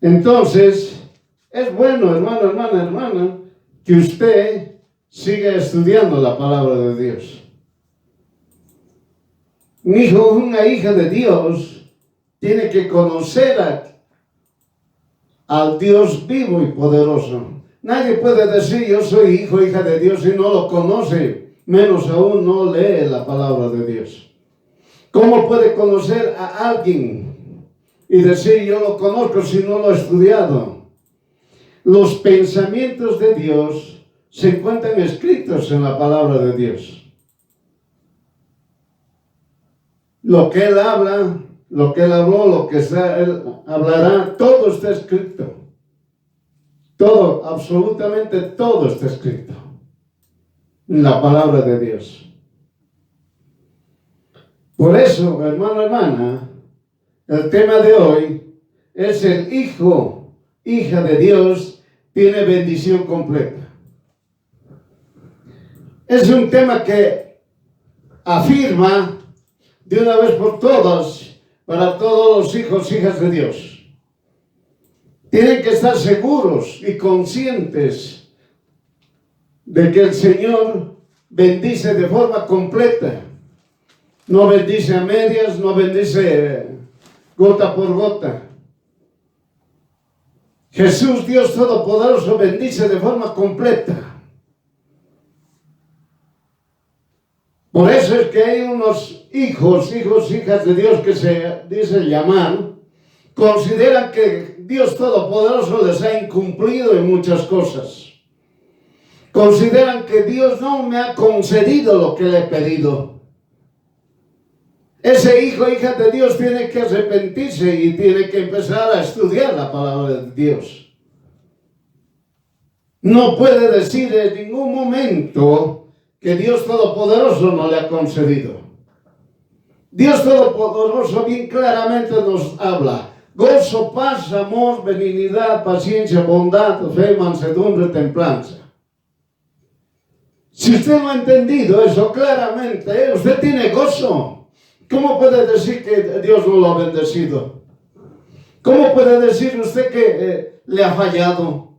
Entonces, es bueno, hermano, hermana, que usted siga estudiando la palabra de Dios. Un hijo o una hija de Dios tiene que conocer al Dios vivo y poderoso. Nadie puede decir yo soy hijo o hija de Dios si no lo conoce, menos aún no lee la palabra de Dios. ¿Cómo puede conocer a alguien y decir yo lo conozco si no lo he estudiado? Los pensamientos de Dios se encuentran escritos en la palabra de Dios. Lo que Él habla, lo que Él habló, lo que Él hablará, todo está escrito. Todo, absolutamente todo está escrito en la palabra de Dios. Por eso, hermano, hermana, el tema de hoy es el hijo, hija de Dios, tiene bendición completa. Es un tema que afirma de una vez por todas para todos los hijos, hijas de Dios. Tienen que estar seguros y conscientes de que el Señor bendice de forma completa. No bendice a medias, no bendice gota por gota. Jesús, Dios Todopoderoso, bendice de forma completa. Por eso es que hay unos hijos, hijas de Dios que se dicen llamar, consideran que Dios Todopoderoso les ha incumplido en muchas cosas. Consideran que Dios no me ha concedido lo que le he pedido. Ese hijo, hija de Dios tiene que arrepentirse y tiene que empezar a estudiar la palabra de Dios. No puede decir en ningún momento que Dios Todopoderoso no le ha concedido. Dios Todopoderoso bien claramente nos habla. Gozo, paz, amor, benignidad, paciencia, bondad, fe, mansedumbre, templanza. Si usted no ha entendido eso claramente, usted tiene gozo. ¿Cómo puede decir que Dios no lo ha bendecido? ¿Cómo puede decir usted que le ha fallado?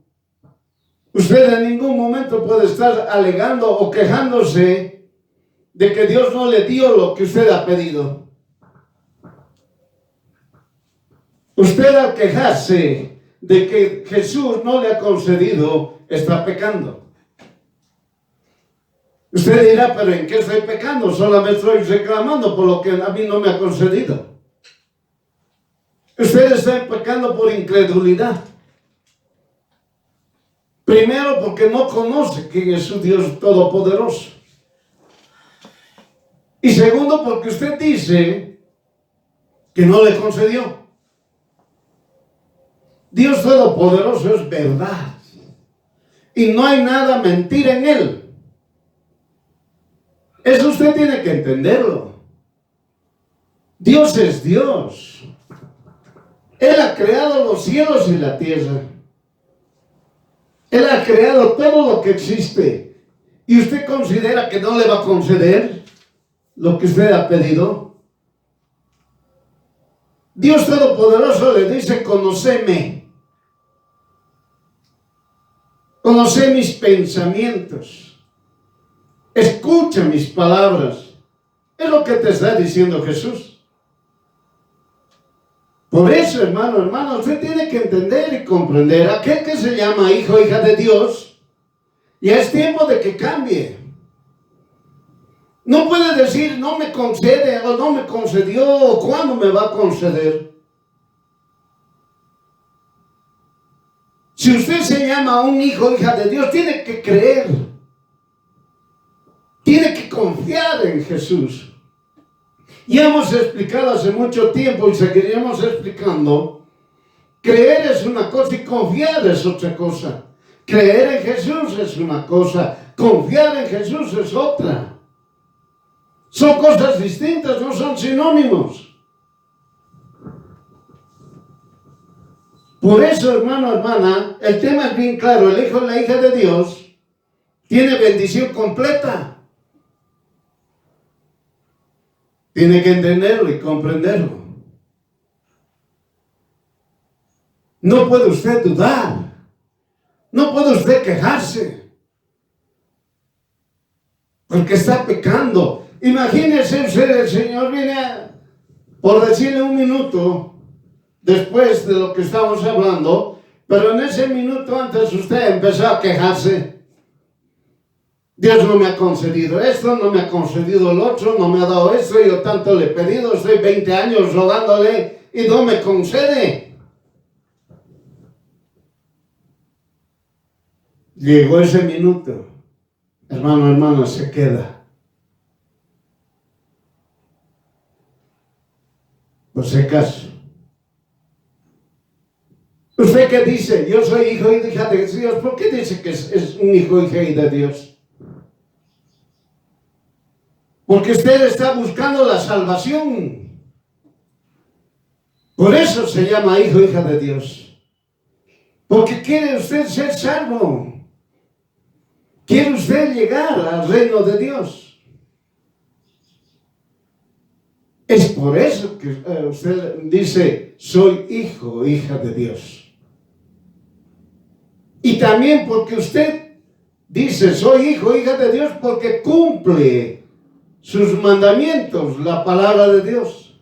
Usted en ningún momento puede estar alegando o quejándose de que Dios no le dio lo que usted ha pedido. Usted al quejarse de que Jesús no le ha concedido, está pecando. Usted dirá, pero ¿en qué estoy pecando? Solamente estoy reclamando por lo que a mí no me ha concedido. Usted está pecando por incredulidad. Primero, porque no conoce quién es su Dios Todopoderoso. Y segundo, porque usted dice que no le concedió. Dios Todopoderoso es verdad. Y no hay nada mentira en Él. Eso usted tiene que entenderlo. Dios es Dios. Él ha creado los cielos y la tierra. Él ha creado todo lo que existe. ¿Y usted considera que no le va a conceder lo que usted ha pedido? Dios Todopoderoso le dice, conóceme. Conoce mis pensamientos. Escucha mis palabras. Es lo que te está diciendo Jesús. Por eso, hermano, usted tiene que entender y comprender. Aquel que se llama hijo o hija de Dios, ya es tiempo de que cambie. No puede decir, no me concede, o no me concedió, o cuándo me va a conceder. Si usted se llama un hijo o hija de Dios, tiene que creer. Tiene que confiar en Jesús. Ya hemos explicado hace mucho tiempo y seguiremos explicando. Creer es una cosa y confiar es otra cosa. Creer en Jesús es una cosa, confiar en Jesús es otra. Son cosas distintas, no son sinónimos. Por eso, hermana, el tema es bien claro. El hijo o la hija de Dios tiene bendición completa. Tiene que entenderlo y comprenderlo. No puede usted dudar. No puede usted quejarse. Porque está pecando. Imagínese usted, el Señor viene por decirle un minuto después de lo que estamos hablando, pero en ese minuto antes usted empezó a quejarse. Dios no me ha concedido esto, no me ha concedido el otro, no me ha dado esto, yo tanto le he pedido, estoy 20 años rogándole y no me concede. Llegó ese minuto, hermano, hermana, se queda. Por si acaso. ¿Usted qué dice? Yo soy hijo y hija de Dios. ¿Por qué dice que es un hijo y hija de Dios? Porque usted está buscando la salvación. Por eso se llama hijo e hija de Dios. Porque quiere usted ser salvo. Quiere usted llegar al reino de Dios. Es por eso que usted dice, soy hijo e hija de Dios. Y también porque usted dice, soy hijo e hija de Dios porque cumple sus mandamientos, la palabra de Dios.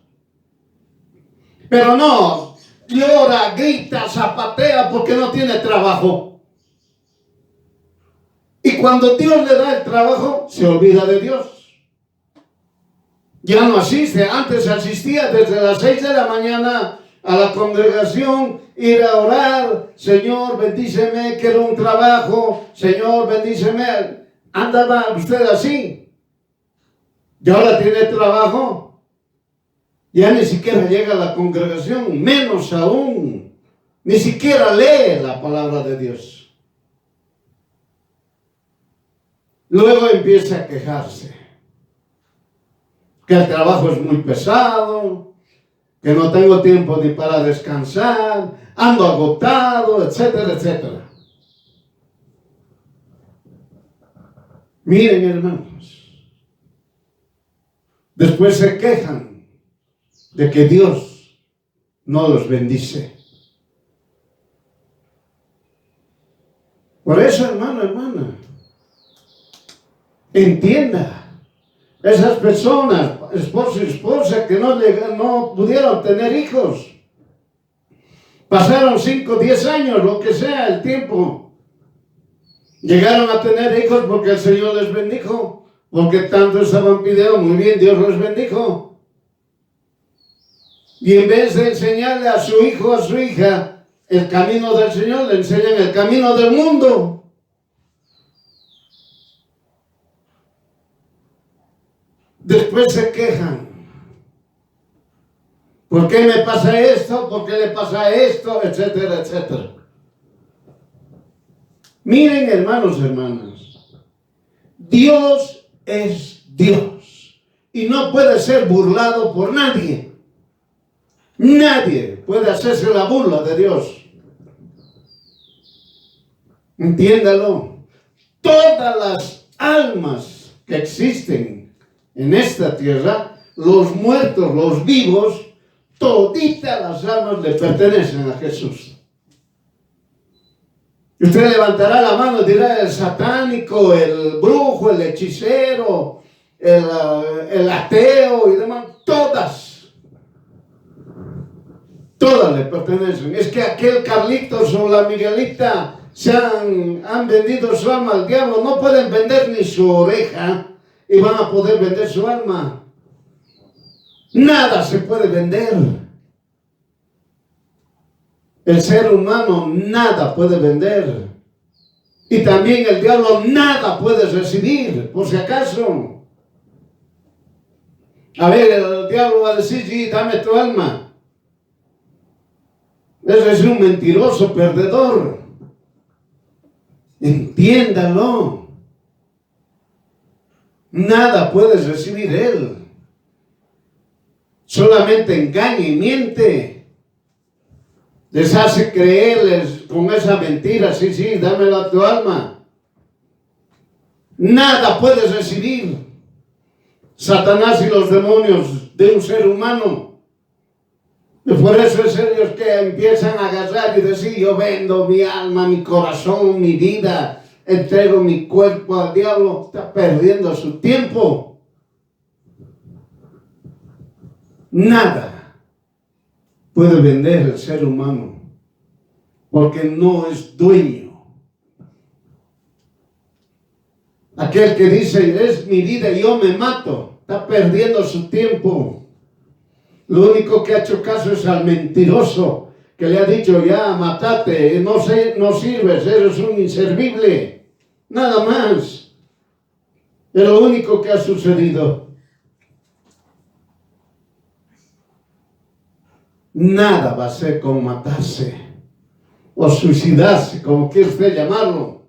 Pero no, llora, grita, zapatea porque no tiene trabajo. Y cuando Dios le da el trabajo, se olvida de Dios. Ya no asiste. Antes asistía desde las 6 de la mañana a la congregación, ir a orar. Señor, bendíceme, quiero un trabajo. Señor, bendíceme. Andaba usted así. Y ahora tiene trabajo, ya ni siquiera llega a la congregación, menos aún, ni siquiera lee la palabra de Dios. Luego empieza a quejarse, que el trabajo es muy pesado, que no tengo tiempo ni para descansar, ando agotado, etcétera, etcétera. Miren, hermanos. Después se quejan de que Dios no los bendice. Por eso, hermano, hermana, entienda, esas personas, esposo y esposa, que no pudieron tener hijos, pasaron 5, 10 años, lo que sea el tiempo, llegaron a tener hijos porque el Señor les bendijo. Porque tanto estaban pidiendo, muy bien, Dios los bendijo. Y en vez de enseñarle a su hijo, a su hija, el camino del Señor, le enseñan el camino del mundo. Después se quejan. ¿Por qué me pasa esto? ¿Por qué le pasa esto? Etcétera, etcétera. Miren, hermanos, hermanas. Dios es Dios y no puede ser burlado por nadie. Nadie puede hacerse la burla de Dios. Entiéndalo. Todas las almas que existen en esta tierra, los muertos, los vivos, toditas las almas le pertenecen a Jesús. Usted levantará la mano y dirá, el satánico, el brujo, el hechicero, el ateo y demás, todas le pertenecen. Es que aquel Carlitos o la Miguelita han vendido su alma al diablo, no pueden vender ni su oreja y van a poder vender su alma. Nada se puede vender. El ser humano nada puede vender. Y también el diablo nada puede recibir, por si acaso. A ver, el diablo va a decir, sí, dame tu alma. Ese es un mentiroso perdedor. Entiéndalo. Nada puedes recibir él. Solamente engaña y miente. Les hace creerles con esa mentira, sí, sí, dámela a tu alma. Nada puedes recibir. Satanás y los demonios de un ser humano. Y por eso es ellos que empiezan a agarrar y decir, yo vendo mi alma, mi corazón, mi vida, entrego mi cuerpo al diablo. Está perdiendo su tiempo. Nada puede vender el ser humano, porque no es dueño. Aquel que dice, es mi vida y yo me mato, está perdiendo su tiempo. Lo único que ha hecho caso es al mentiroso, que le ha dicho, ya, matate, no sirves, eres un inservible. Nada más. Es lo único que ha sucedido. Nada va a ser como matarse o suicidarse, como quiera usted llamarlo.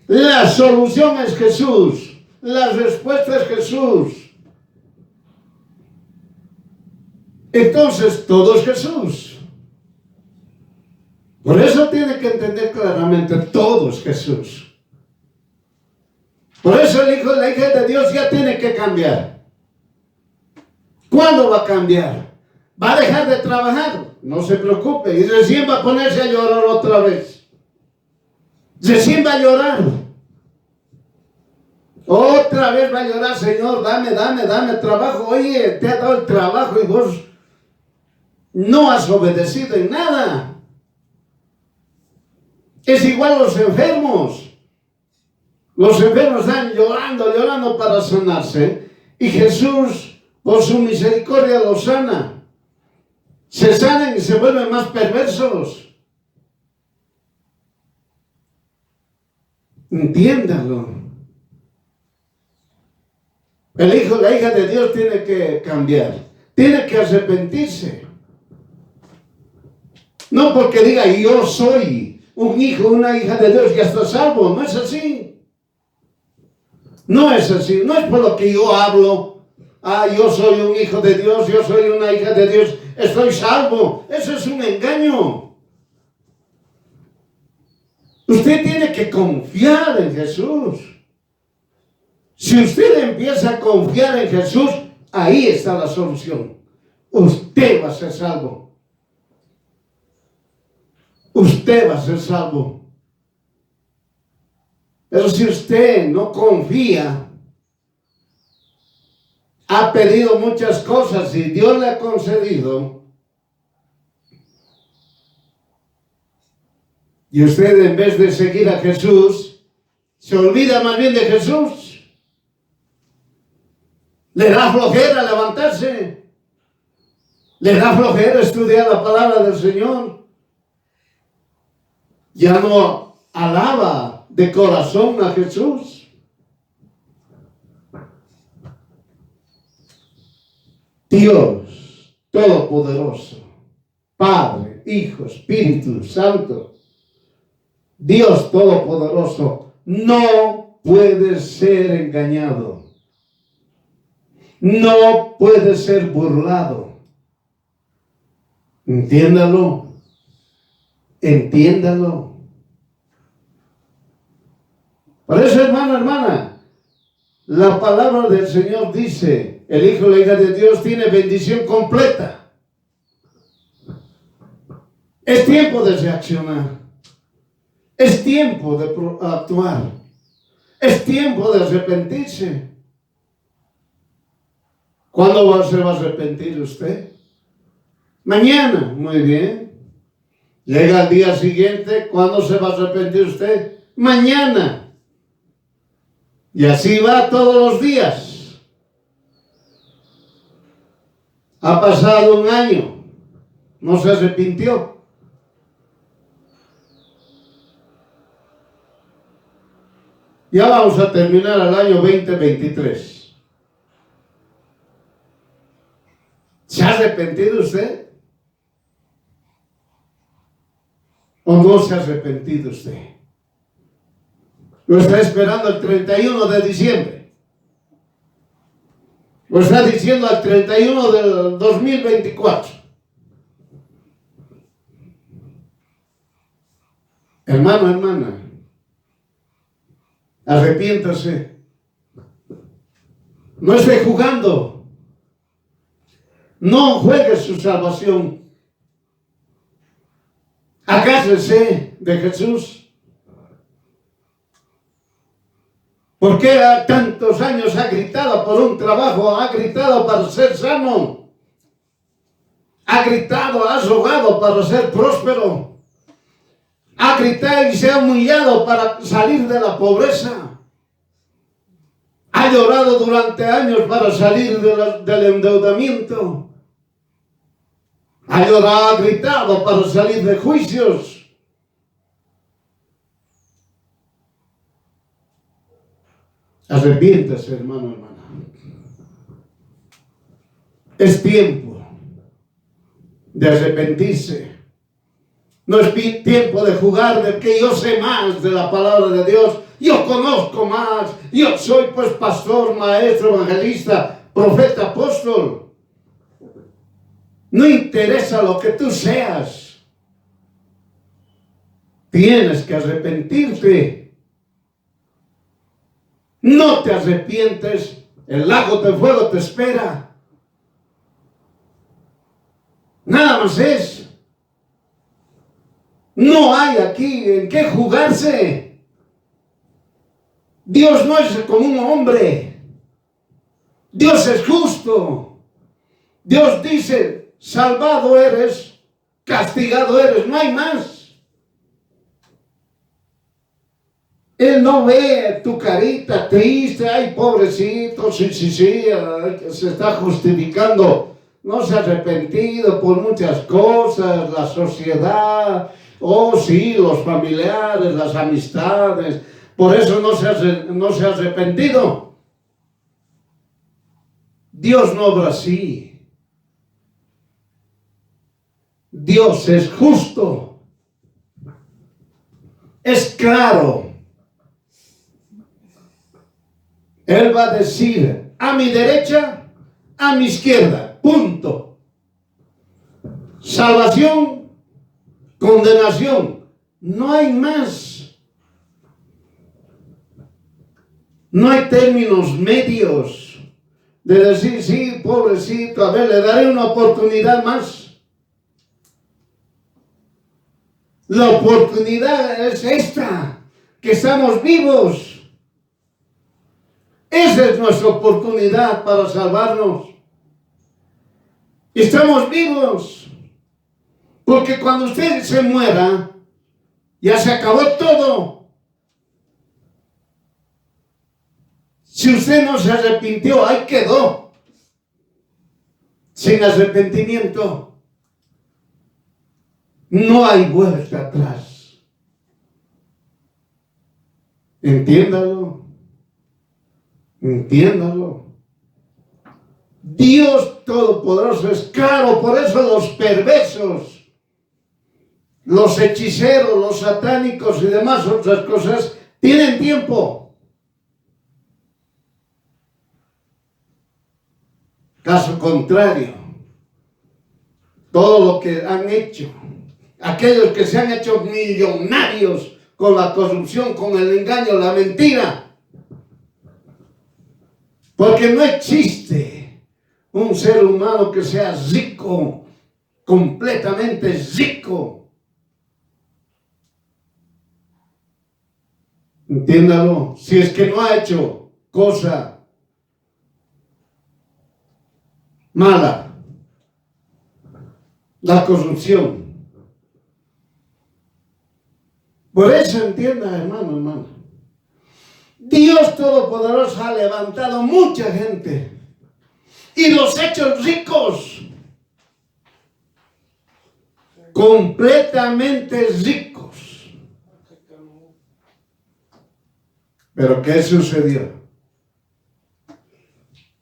La solución es Jesús. La respuesta es Jesús. Entonces, todo es Jesús. Por eso tiene que entender claramente, todo es Jesús. Por eso el hijo y la hija de Dios ya tiene que cambiar. ¿Cuándo va a cambiar? ¿Va a dejar de trabajar? No se preocupe. Y recién va a ponerse a llorar otra vez. Recién va a llorar. Otra vez va a llorar, Señor, dame trabajo. Oye, te ha dado el trabajo y vos no has obedecido en nada. Es igual los enfermos. Los enfermos están llorando para sanarse. Y Jesús, por su misericordia, los sana. Se sanan y se vuelven más perversos. Entiéndalo. El hijo y la hija de Dios tiene que cambiar. Tiene que arrepentirse. No porque diga, yo soy un hijo, una hija de Dios, ya está salvo. No es así. No es así. No es por lo que yo hablo. Yo soy un hijo de Dios, yo soy una hija de Dios, estoy salvo. Eso es un engaño. Usted tiene que confiar en Jesús. Si usted empieza a confiar en Jesús, ahí está la solución. Usted va a ser salvo. Usted va a ser salvo. Pero si usted no confía, ha pedido muchas cosas y Dios le ha concedido, y usted en vez de seguir a Jesús, se olvida más bien de Jesús. Le da flojera levantarse. Le da flojera estudiar la palabra del Señor. Ya no alaba de corazón a Jesús. Dios Todopoderoso, Padre, Hijo, Espíritu Santo, Dios Todopoderoso, no puede ser engañado. No puede ser burlado. Entiéndalo. Entiéndalo. Por eso, hermana, la palabra del Señor dice, el hijo y la hija de Dios tiene bendición completa. Es tiempo de reaccionar. Es tiempo de actuar. Es tiempo de arrepentirse. ¿Cuándo se va a arrepentir usted? Mañana, muy bien. Llega el día siguiente, ¿cuándo se va a arrepentir usted? Mañana. Y así va todos los días. Ha pasado un año, no se arrepintió. Ya vamos a terminar el año 2023. ¿Se ha arrepentido usted? ¿O no se ha arrepentido usted? Lo está esperando el 31 de diciembre. Lo está diciendo al 31 del 2024. Hermano, hermana, arrepiéntase. No esté jugando. No juegue su salvación. Agárrese de Jesús. ¿Por qué a tantos años ha gritado por un trabajo? Ha gritado para ser sano. Ha gritado, ha rogado para ser próspero. Ha gritado y se ha humillado para salir de la pobreza. Ha llorado durante años para salir del endeudamiento. Ha llorado, ha gritado para salir de juicios. Arrepiéntase, hermano, hermana. Es tiempo de arrepentirse. No es tiempo de jugar de que yo sé más de la palabra de Dios. Yo conozco más. Yo soy pues pastor, maestro, evangelista, profeta, apóstol. No interesa lo que tú seas. Tienes que arrepentirte. No te arrepientes, el lago de fuego te espera. Nada más es. No hay aquí en qué jugarse. Dios no es como un hombre. Dios es justo. Dios dice, salvado eres, castigado eres, no hay más. Él no ve tu carita triste, ay pobrecito, sí, se está justificando. No se ha arrepentido por muchas cosas, la sociedad, oh sí, los familiares, las amistades, por eso no se ha arrepentido. Dios no obra así. Dios es justo, es claro. Él va a decir, a mi derecha, a mi izquierda, punto. Salvación, condenación, no hay más. No hay términos medios de decir, sí, pobrecito, a ver, le daré una oportunidad más. La oportunidad es esta, que estamos vivos. Esa es nuestra oportunidad para salvarnos. Estamos vivos. Porque cuando usted se muera, ya se acabó todo. Si usted no se arrepintió, ahí quedó. Sin arrepentimiento, no hay vuelta atrás. Entiéndalo. Entiéndalo. Dios Todopoderoso es claro, por eso los perversos, los hechiceros, los satánicos y demás otras cosas tienen tiempo. Caso contrario, todo lo que han hecho, aquellos que se han hecho millonarios con la corrupción, con el engaño, la mentira, porque no existe un ser humano que sea rico, completamente rico. Entiéndalo, si es que no ha hecho cosa mala, la corrupción. Por eso entienda, hermano, hermano. Dios Todopoderoso ha levantado mucha gente y los ha hecho ricos, completamente ricos. Pero ¿qué sucedió?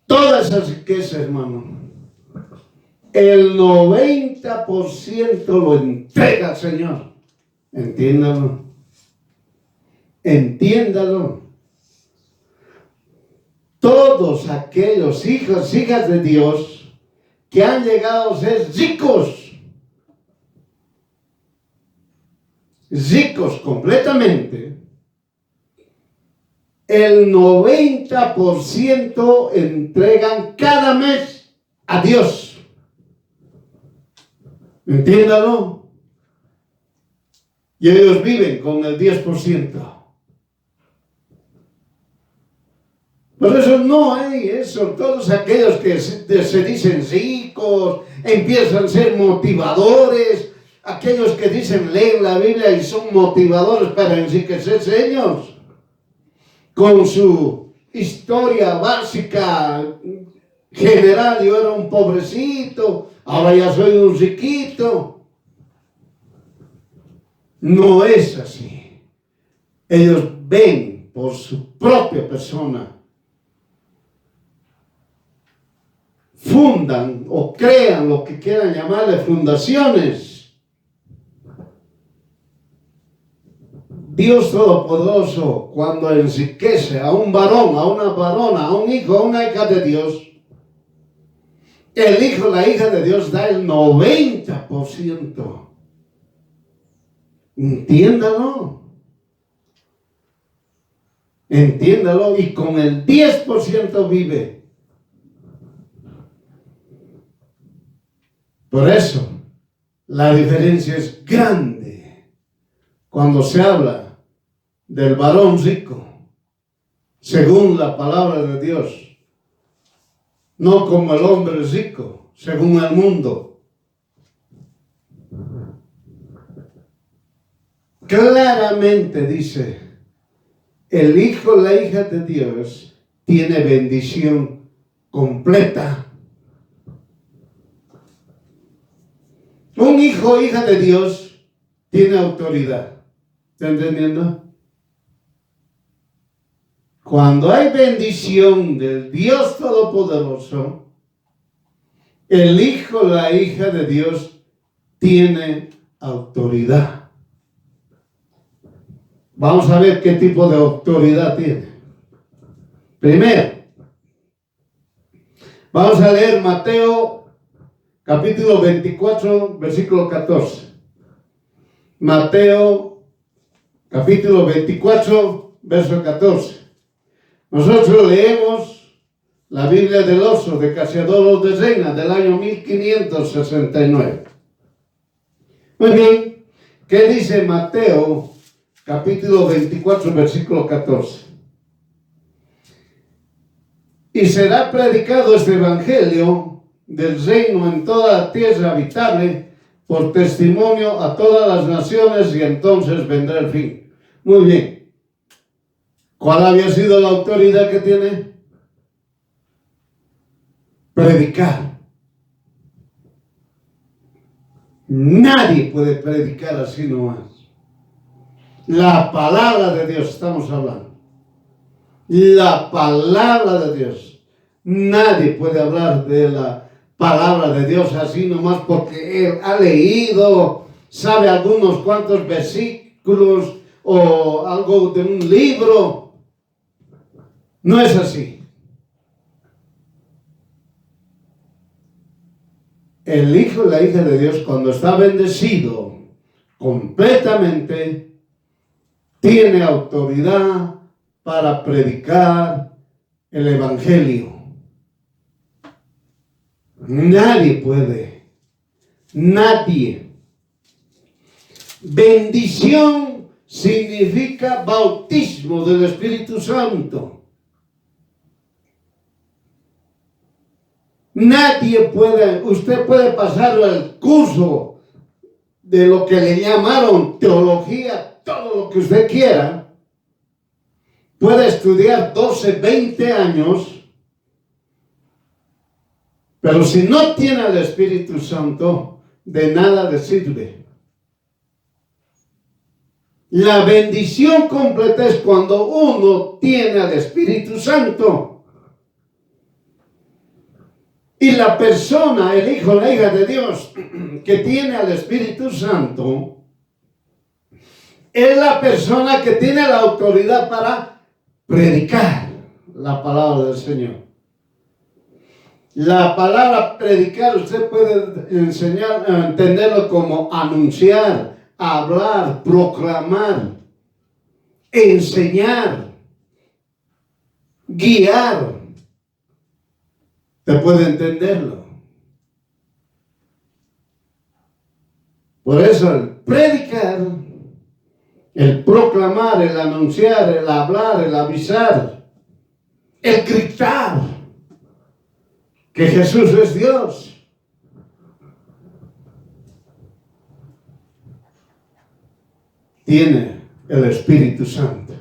Toda esa riqueza, hermano, el 90% lo entrega al Señor. Entiéndalo. Entiéndalo. Todos aquellos hijos, hijas de Dios que han llegado a ser ricos, ricos completamente, el 90% entregan cada mes a Dios. Entiéndalo. Y ellos viven con el 10%. Por eso no hay eso. Todos aquellos que se dicen ricos, empiezan a ser motivadores. Aquellos que dicen leen la Biblia y son motivadores para enriquecerse ellos. Con su historia básica, general, yo era un pobrecito, ahora ya soy un riquito. No es así. Ellos ven por su propia persona. Fundan o crean lo que quieran llamarle fundaciones. Dios Todopoderoso, cuando enriquece a un varón, a una varona, a un hijo, a una hija de Dios, el hijo, la hija de Dios da el 90%. Entiéndalo. Entiéndalo. Y con el 10% vive. Por eso, la diferencia es grande cuando se habla del varón rico, según la palabra de Dios, no como el hombre rico, según el mundo. Claramente dice, el hijo, la hija de Dios, tiene bendición completa. Un hijo o hija de Dios tiene autoridad. ¿Está entendiendo? Cuando hay bendición del Dios Todopoderoso, el hijo o la hija de Dios tiene autoridad. Vamos a ver qué tipo de autoridad tiene. Primero, vamos a leer Mateo capítulo 24, versículo 14. Mateo, capítulo 24, verso 14. Nosotros leemos la Biblia del Oso de Casiodoro de Reina del año 1569. Muy bien, ¿qué dice Mateo, capítulo 24, versículo 14? Y será predicado este evangelio del reino en toda la tierra habitable por testimonio a todas las naciones y entonces vendrá el fin. Muy bien. ¿Cuál había sido la autoridad que tiene? Predicar. Nadie puede predicar así nomás. La palabra de Dios estamos hablando. La palabra de Dios. Nadie puede hablar de la palabra de Dios así nomás porque él ha leído, sabe algunos cuantos versículos o algo de un libro. No es así. El hijo y la hija de Dios, cuando está bendecido completamente, tiene autoridad para predicar el evangelio. Nadie puede. Nadie. Bendición significa bautismo del Espíritu Santo. Nadie puede, usted puede pasar el curso de lo que le llamaron teología, todo lo que usted quiera. Puede estudiar 12, 20 años. Pero si no tiene al Espíritu Santo, de nada le sirve. La bendición completa es cuando uno tiene al Espíritu Santo. Y la persona, el hijo, la hija de Dios, que tiene al Espíritu Santo, es la persona que tiene la autoridad para predicar la palabra del Señor. La palabra predicar, usted puede enseñar, entenderlo como anunciar, hablar, proclamar, enseñar, guiar. ¿Usted puede entenderlo? Por eso el predicar, el proclamar, el anunciar, el hablar, el avisar, el gritar que Jesús es Dios, tiene el Espíritu Santo.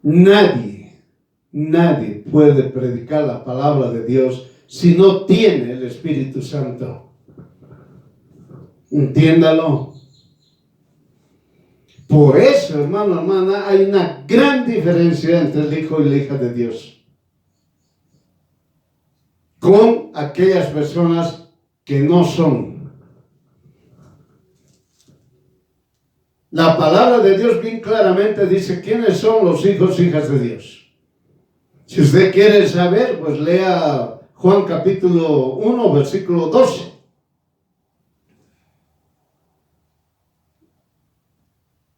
Nadie puede predicar la palabra de Dios si no tiene el Espíritu Santo. Entiéndalo. Por eso, hermano, hermana, hay una gran diferencia entre el hijo y la hija de Dios con aquellas personas que no son. La palabra de Dios bien claramente dice quiénes son los hijos e hijas de Dios. Si usted quiere saber, pues lea Juan capítulo 1, versículo 12.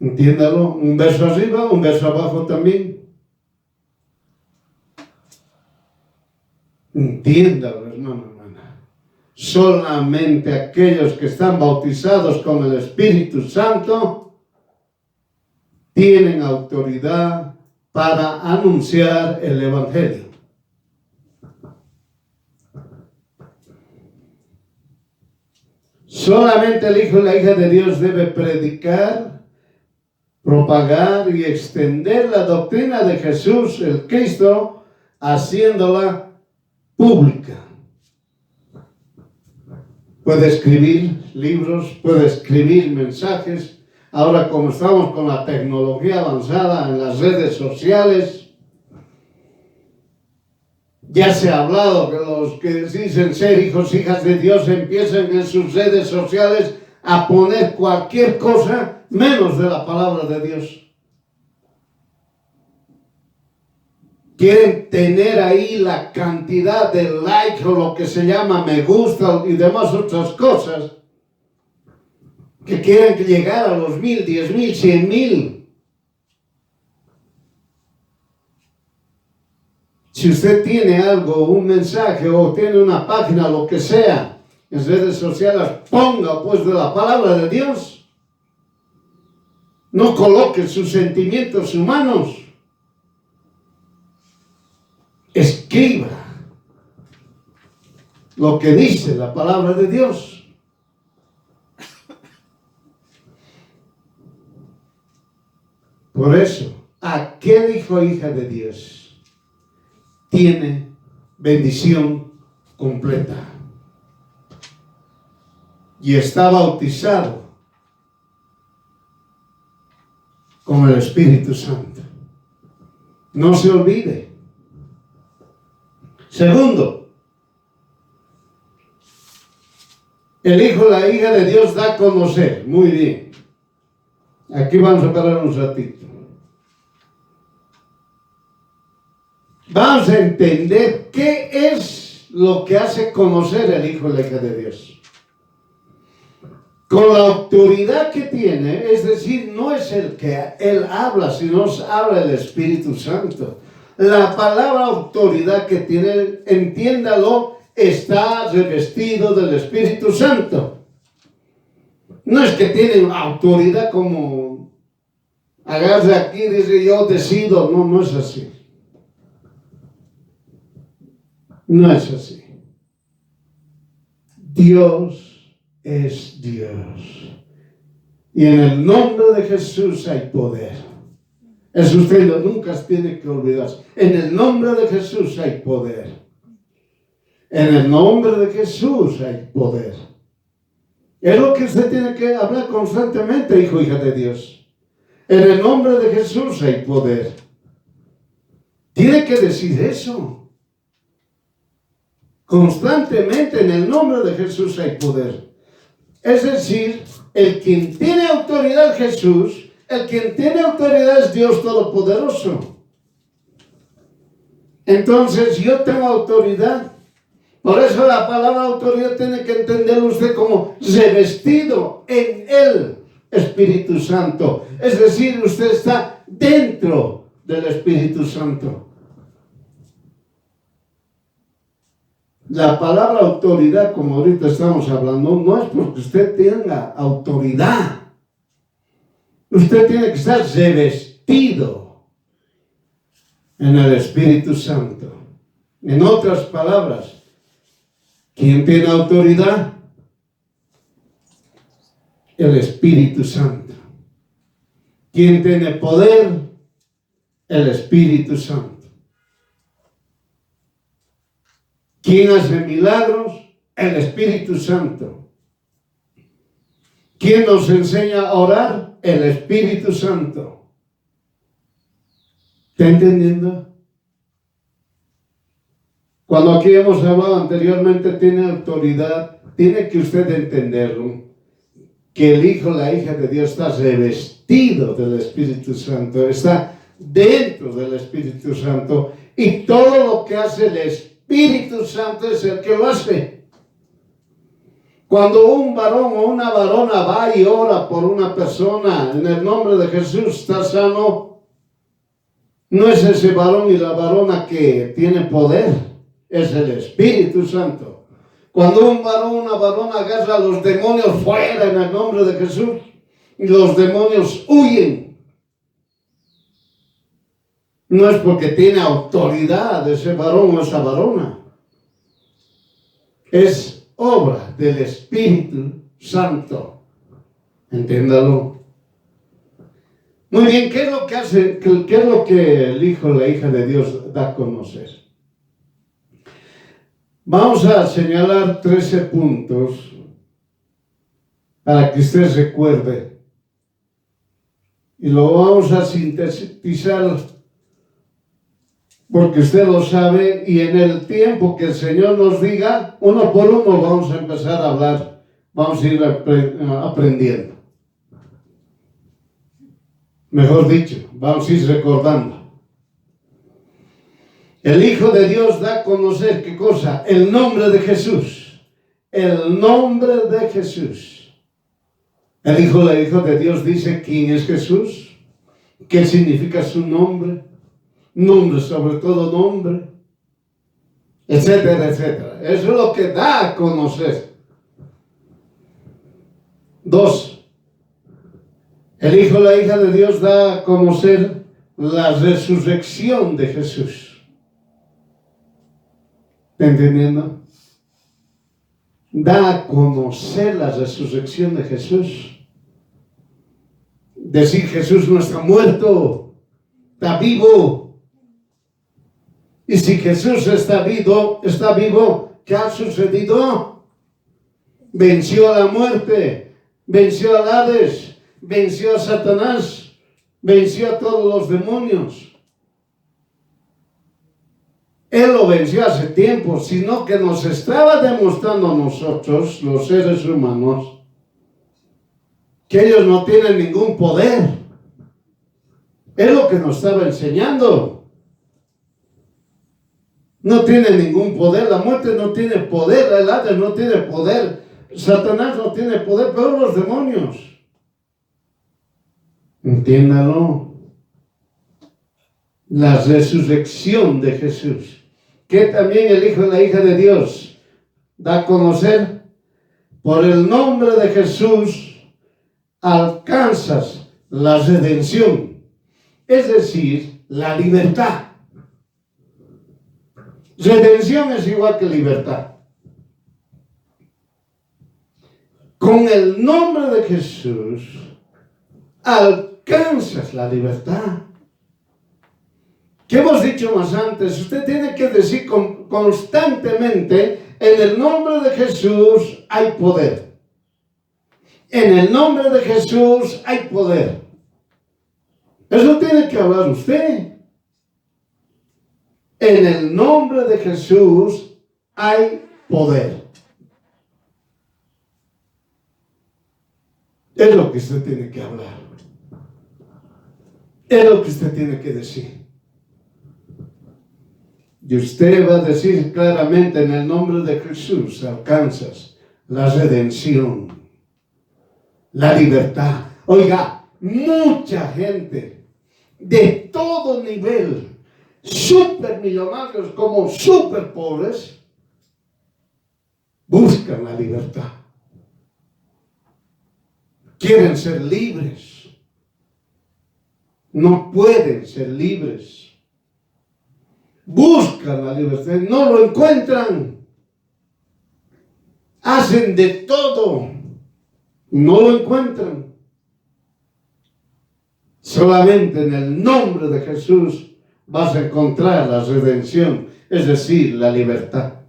Entiéndalo, un verso arriba, un verso abajo también. Entiéndalo, hermano, hermana. Solamente aquellos que están bautizados con el Espíritu Santo tienen autoridad para anunciar el Evangelio. Solamente el hijo y la hija de Dios debe predicar, propagar y extender la doctrina de Jesús, el Cristo, haciéndola pública. Puede escribir libros, puede escribir mensajes. Ahora, como estamos con la tecnología avanzada en las redes sociales, ya se ha hablado que los que dicen ser hijos, hijas de Dios, empiezan en sus redes sociales a poner cualquier cosa menos de la palabra de Dios. Quieren tener ahí la cantidad de likes o lo que se llama me gusta y demás otras cosas, que quieren llegar a los 1,000, 10,000, 100,000. Si usted tiene algo, un mensaje o tiene una página, lo que sea, en redes sociales, ponga pues de la palabra de Dios. No coloque sus sentimientos humanos. Escriba lo que dice la palabra de Dios. Por eso, aquel hijo o hija de Dios tiene bendición completa y está bautizado con el Espíritu Santo. No se olvide. Segundo, el hijo o la hija de Dios da a conocer. Muy bien. Aquí vamos a parar un ratito. Vamos a entender qué es lo que hace conocer el hijo o la hija de Dios. Con la autoridad que tiene, es decir, no es el que él habla, sino habla el Espíritu Santo. La palabra autoridad que tiene, entiéndalo, está revestido del Espíritu Santo. No es que tiene autoridad como agarra aquí y dice yo decido. No, no es así. No es así. Dios es Dios. Y en el nombre de Jesús hay poder. Eso usted nunca tiene que olvidarse. En el nombre de Jesús hay poder. En el nombre de Jesús hay poder. Es lo que usted tiene que hablar constantemente, hijo, hija de Dios. En el nombre de Jesús hay poder. Tiene que decir eso. Constantemente, en el nombre de Jesús hay poder. Es decir, el quien tiene autoridad es Jesús, el quien tiene autoridad es Dios Todopoderoso. Entonces, yo tengo autoridad. Por eso la palabra autoridad tiene que entenderlo usted como revestido en el Espíritu Santo. Es decir, usted está dentro del Espíritu Santo. La palabra autoridad, como ahorita estamos hablando, no es porque usted tenga autoridad. Usted tiene que estar revestido en el Espíritu Santo. En otras palabras, ¿quién tiene autoridad? El Espíritu Santo. ¿Quién tiene poder? El Espíritu Santo. ¿Quién hace milagros? El Espíritu Santo. ¿Quién nos enseña a orar? El Espíritu Santo. ¿Está entendiendo? Cuando aquí hemos hablado anteriormente, tiene autoridad, tiene que usted entenderlo, que el Hijo, la hija de Dios está revestido del Espíritu Santo, está dentro del Espíritu Santo, y todo lo que hace el Espíritu Santo es el que lo hace. Cuando un varón o una varona va y ora por una persona en el nombre de Jesús, está sano, no es ese varón y la varona que tiene poder, es el Espíritu Santo. Cuando un varón o una varona agarra a los demonios fuera en el nombre de Jesús, y los demonios huyen, no es porque tiene autoridad ese varón o esa varona, es obra del Espíritu Santo. Entiéndalo. Muy bien, ¿qué es lo que hace? ¿Qué es lo que el Hijo, la hija de Dios da a conocer? Vamos a señalar 13 puntos para que usted recuerde. Y lo vamos a sintetizar porque usted lo sabe, y en el tiempo que el Señor nos diga, uno por uno vamos a empezar a hablar, vamos a ir aprendiendo. Mejor dicho, vamos a ir recordando. El Hijo de Dios da a conocer, ¿qué cosa? El nombre de Jesús. El nombre de Jesús. El Hijo, la hija de Dios dice quién es Jesús, qué significa su nombre, nombre sobre todo nombre, etcétera, etcétera. Eso es lo que da a conocer. 2. El Hijo, la hija de Dios da a conocer la resurrección de Jesús. ¿Está entendiendo? Da a conocer la resurrección de Jesús. Decir Jesús no está muerto, está vivo. Y si Jesús está vivo, ¿qué ha sucedido? Venció a la muerte, venció al Hades, venció a Satanás, venció a todos los demonios. Él lo venció hace tiempo, sino que nos estaba demostrando a nosotros, los seres humanos, que ellos no tienen ningún poder. Es lo que nos estaba enseñando. No tiene ningún poder, la muerte no tiene poder, el Hades no tiene poder, Satanás no tiene poder, pero los demonios. Entiéndalo. La resurrección de Jesús, que también el Hijo y la hija de Dios da a conocer. Por el nombre de Jesús alcanzas la redención, es decir, la libertad. Redención es igual que libertad. Con el nombre de Jesús alcanzas la libertad. ¿Qué hemos dicho más antes? Usted tiene que decir constantemente, en el nombre de Jesús hay poder. En el nombre de Jesús hay poder. Eso tiene que hablar usted. En el nombre de Jesús hay poder. Es lo que usted tiene que hablar. Es lo que usted tiene que decir. Y usted va a decir claramente, en el nombre de Jesús alcanzas la redención, la libertad. Oiga, mucha gente de todo nivel, súper millonarios como súper pobres, buscan la libertad. Quieren ser libres. No pueden ser libres. Buscan la libertad, no lo encuentran. Hacen de todo, no lo encuentran. Solamente en el nombre de Jesús vas a encontrar la redención, es decir, la libertad.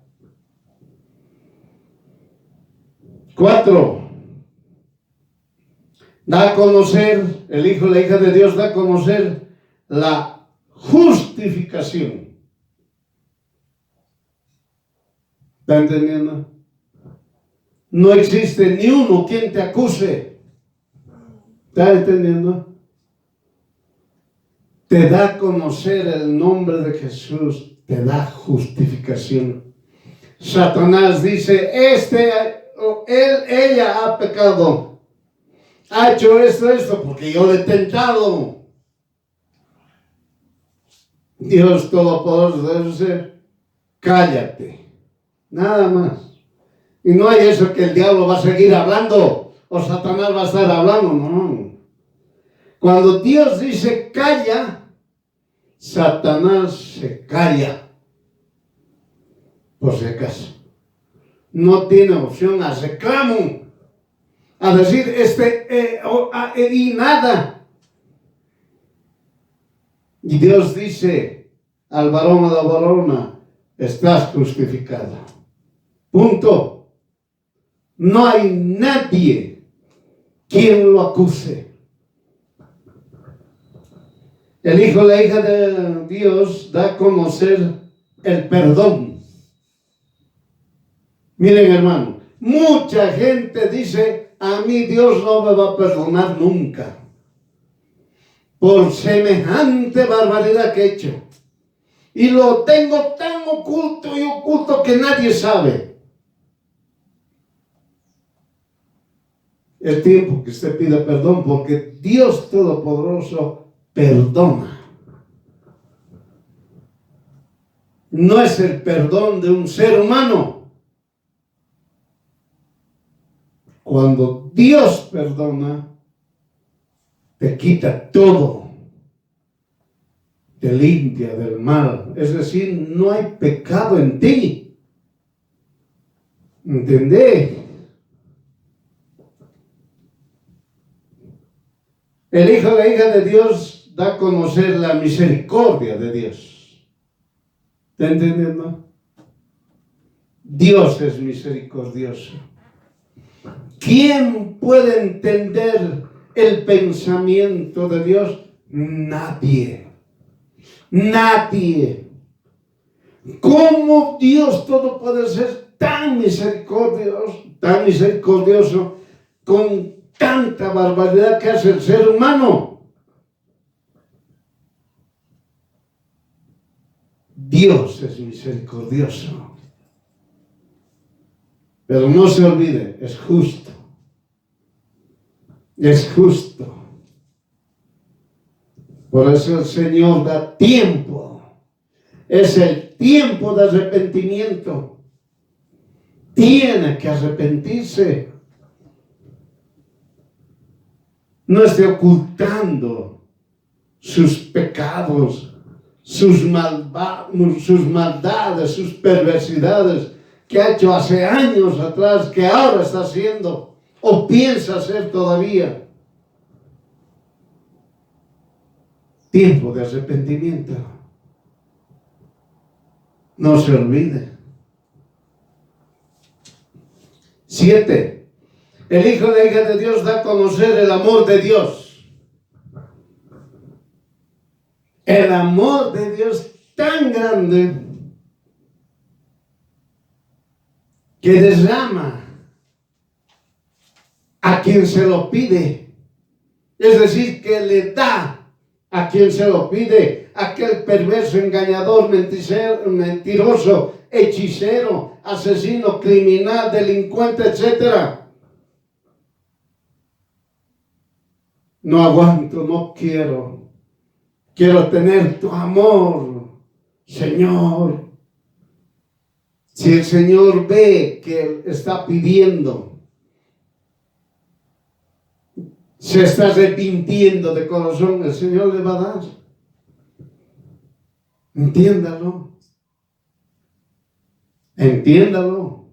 4. Da a conocer, el Hijo y la hija de Dios da a conocer la justificación. ¿Está entendiendo? No existe ni uno quien te acuse. ¿Está entendiendo? Te da a conocer el nombre de Jesús, te da justificación. Satanás dice, ella ha pecado, ha hecho esto, porque yo le he tentado. Dios Todopoderoso dice, cállate, nada más. Y no hay eso que el diablo va a seguir hablando, o Satanás va a estar hablando, no. Cuando Dios dice calla, Satanás se calla, por si acaso. No tiene opción a reclamo, a decir y nada. Y Dios dice al varón o a la varona, estás justificado. Punto. No hay nadie quien lo acuse. El Hijo y la hija de Dios da a conocer el perdón. Miren, hermano, mucha gente dice, a mí Dios no me va a perdonar nunca por semejante barbaridad que he hecho. Y lo tengo tan oculto y oculto que nadie sabe. Es tiempo que usted pida perdón, porque Dios Todopoderoso perdona. No es el perdón de un ser humano. Cuando Dios perdona, te quita todo, te limpia del mal. Es decir, no hay pecado en ti. ¿Entendés? El Hijo y la hija de Dios da a conocer la misericordia de Dios. ¿Está entendiendo? Dios es misericordioso. ¿Quién puede entender el pensamiento de Dios? Nadie. Nadie. ¿Cómo Dios todo puede ser tan misericordioso con tanta barbaridad que hace el ser humano? Dios es misericordioso. Pero no se olvide, es justo. Es justo. Por eso el Señor da tiempo. Es el tiempo de arrepentimiento. Tiene que arrepentirse. No esté ocultando sus pecados, sus maldades, sus perversidades que ha hecho hace años atrás, que ahora está haciendo o piensa hacer todavía. Tiempo de arrepentimiento. No se olvide. 7. El Hijo y la hija de Dios da a conocer el amor de Dios. El amor de Dios tan grande que derrama a quien se lo pide. Es decir, que le da a quien se lo pide. Aquel perverso, engañador, mentiroso, hechicero, asesino, criminal, delincuente, etc. No aguanto, no quiero. Quiero tener tu amor, Señor. Si el Señor ve que él está pidiendo, se está arrepintiendo de corazón, el Señor le va a dar. Entiéndalo. Entiéndalo.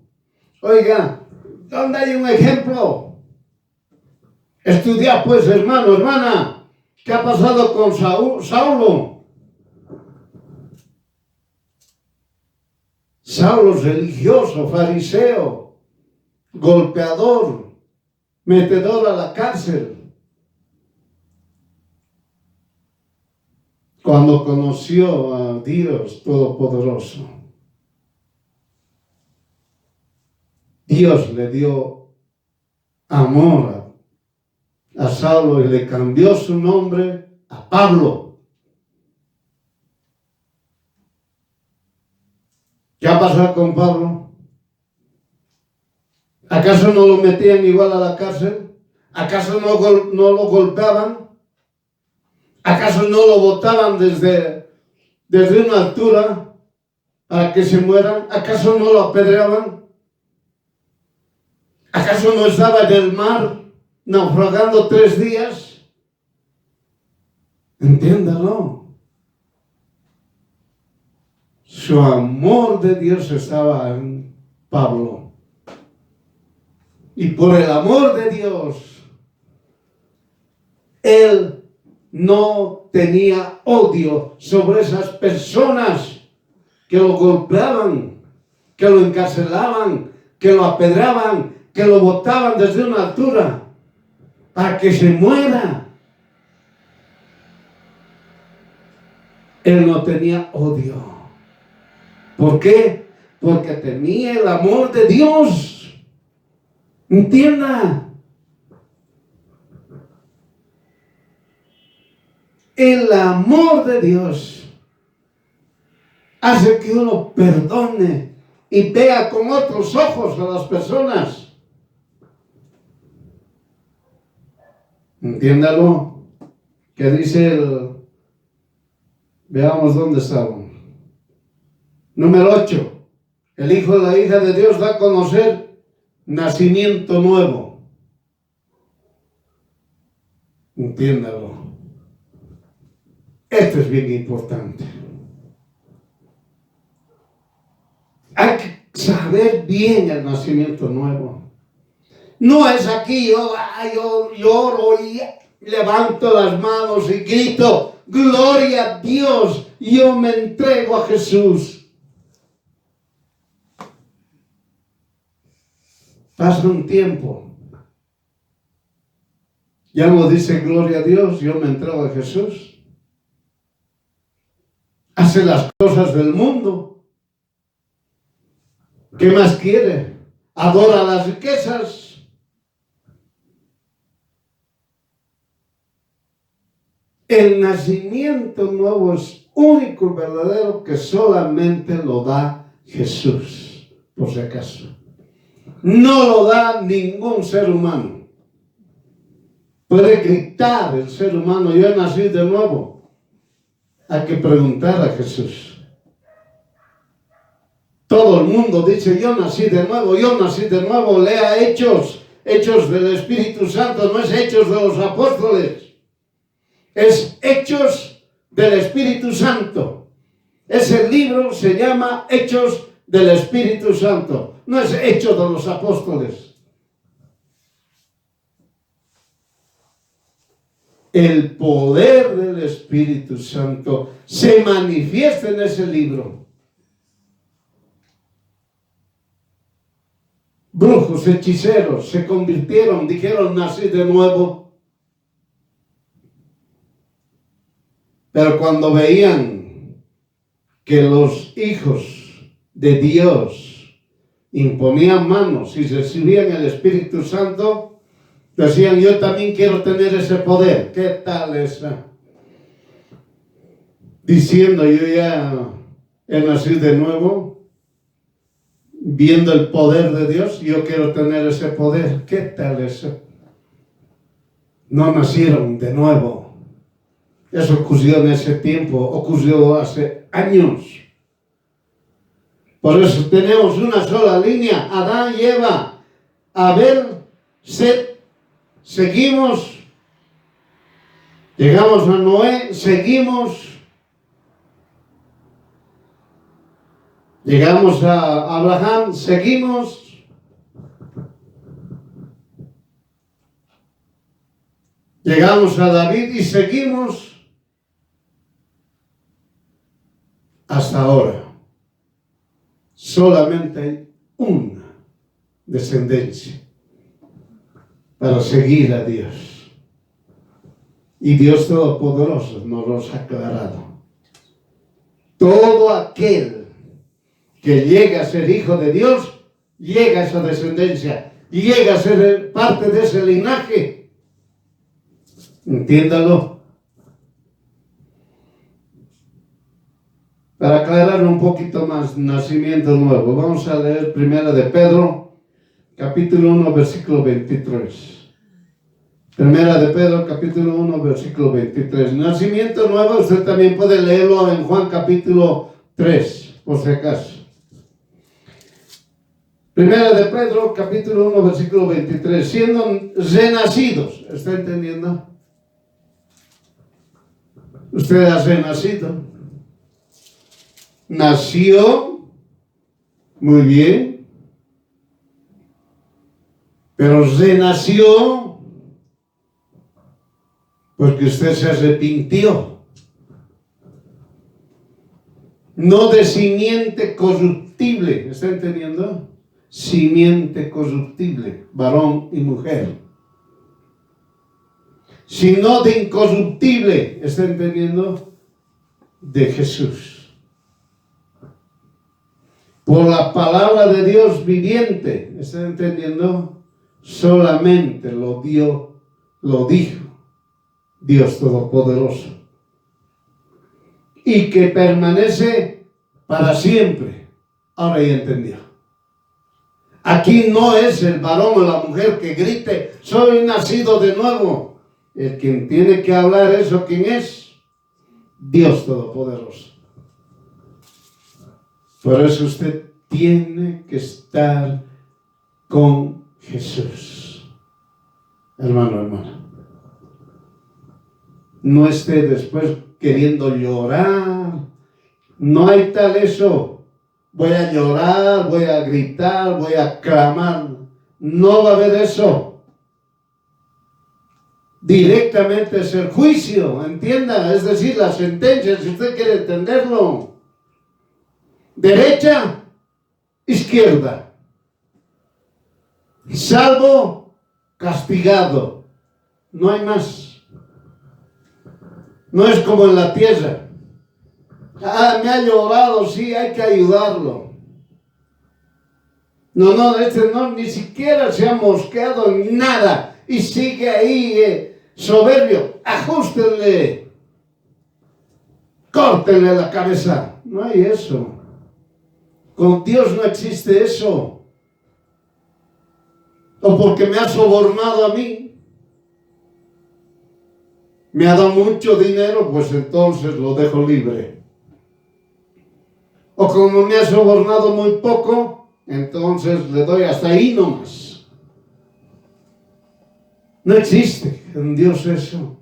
Oiga, ¿dónde hay un ejemplo? Estudia pues, hermano, hermana, ¿qué ha pasado con Saulo? Saulo religioso, fariseo, golpeador, metedor a la cárcel. Cuando conoció a Dios Todopoderoso, Dios le dio amor a Saulo y le cambió su nombre a Pablo. ¿Qué ha pasado con Pablo? ¿Acaso no lo metían igual a la cárcel? ¿Acaso no lo golpeaban? ¿Acaso no lo botaban desde una altura para que se mueran? ¿Acaso no lo apedreaban? ¿Acaso no estaba en el mar naufragando 3 días? Entiéndalo. Su amor de Dios estaba en Pablo. Y por el amor de Dios, él no tenía odio sobre esas personas que lo golpeaban, que lo encarcelaban, que lo apedraban, que lo botaban desde una altura para que se muera. Él no tenía odio. ¿Por qué? Porque tenía el amor de Dios. Entienda. El amor de Dios hace que uno perdone y vea con otros ojos a las personas. Entiéndalo. Que dice veamos dónde estamos. Número 8. El Hijo de la hija de Dios da a conocer nacimiento nuevo. Entiéndalo. Esto es bien importante. Hay que saber bien el nacimiento nuevo. No es aquí, yo lloro y levanto las manos y grito, gloria a Dios, yo me entrego a Jesús. Pasa un tiempo. Ya no dice gloria a Dios, yo me entrego a Jesús. Hace las cosas del mundo. ¿Qué más quiere? Adora las riquezas. El nacimiento nuevo es único y verdadero que solamente lo da Jesús, por si acaso. No lo da ningún ser humano. Puede gritar el ser humano, yo he nacido de nuevo. Hay que preguntar a Jesús. Todo el mundo dice, yo nací de nuevo, yo nací de nuevo. Lea Hechos del Espíritu Santo, no es Hechos de los Apóstoles. Es Hechos del Espíritu Santo. Ese libro se llama Hechos del Espíritu Santo. No es Hechos de los Apóstoles. El poder del Espíritu Santo se manifiesta en ese libro. Brujos, hechiceros se convirtieron, dijeron, nací de nuevo. Pero cuando veían que los hijos de Dios imponían manos y recibían el Espíritu Santo, decían, yo también quiero tener ese poder. ¿Qué tal esa? Diciendo, yo ya he nacido de nuevo, viendo el poder de Dios, yo quiero tener ese poder. ¿Qué tal eso? No nacieron de nuevo. Eso ocurrió en ese tiempo, ocurrió hace años. Por eso tenemos una sola línea, Adán y Eva, Abel, Set, seguimos, llegamos a Noé, seguimos, llegamos a Abraham, seguimos, llegamos a David y seguimos hasta ahora. Solamente hay una descendencia para seguir a Dios. Y Dios Todopoderoso nos los ha aclarado. Todo aquel que llega a ser hijo de Dios, llega a esa descendencia, llega a ser parte de ese linaje. Entiéndalo. Para aclarar un poquito más, nacimiento nuevo, vamos a leer Primera de Pedro, capítulo 1, versículo 23. Primera de Pedro, capítulo 1, versículo 23. Nacimiento nuevo, usted también puede leerlo en Juan capítulo 3, por si acaso. Primera de Pedro, capítulo 1, versículo 23. Siendo renacidos, ¿está entendiendo? Usted ha renacido. Nació, muy bien, pero renació porque usted se arrepintió. No de simiente corruptible, ¿está entendiendo? Simiente corruptible, varón y mujer. Sino de incorruptible, ¿está entendiendo? De Jesús. Por la palabra de Dios viviente, ¿está entendiendo? Solamente lo dijo Dios Todopoderoso. Y que permanece para siempre. Ahora ya entendió. Aquí no es el varón o la mujer que grite, soy nacido de nuevo. El quien tiene que hablar eso, ¿quién es? Dios Todopoderoso. Por eso usted tiene que estar con Jesús. Hermano, hermana. No esté después queriendo llorar. No hay tal eso. Voy a llorar, voy a gritar, voy a clamar. No va a haber eso. Directamente es el juicio, entienda, es decir, la sentencia, si usted quiere entenderlo. Derecha, izquierda. Salvo, castigado. No hay más. No es como en la tierra. Me ha llorado, sí, hay que ayudarlo. No, no, ni siquiera se ha mosqueado en nada y sigue ahí soberbio. Ajustenle, córtenle la cabeza. No hay eso. Con Dios no existe eso. O porque me ha sobornado a mí, me ha dado mucho dinero, pues entonces lo dejo libre. O como me ha sobornado muy poco, entonces le doy hasta ahí nomás. No existe en Dios eso.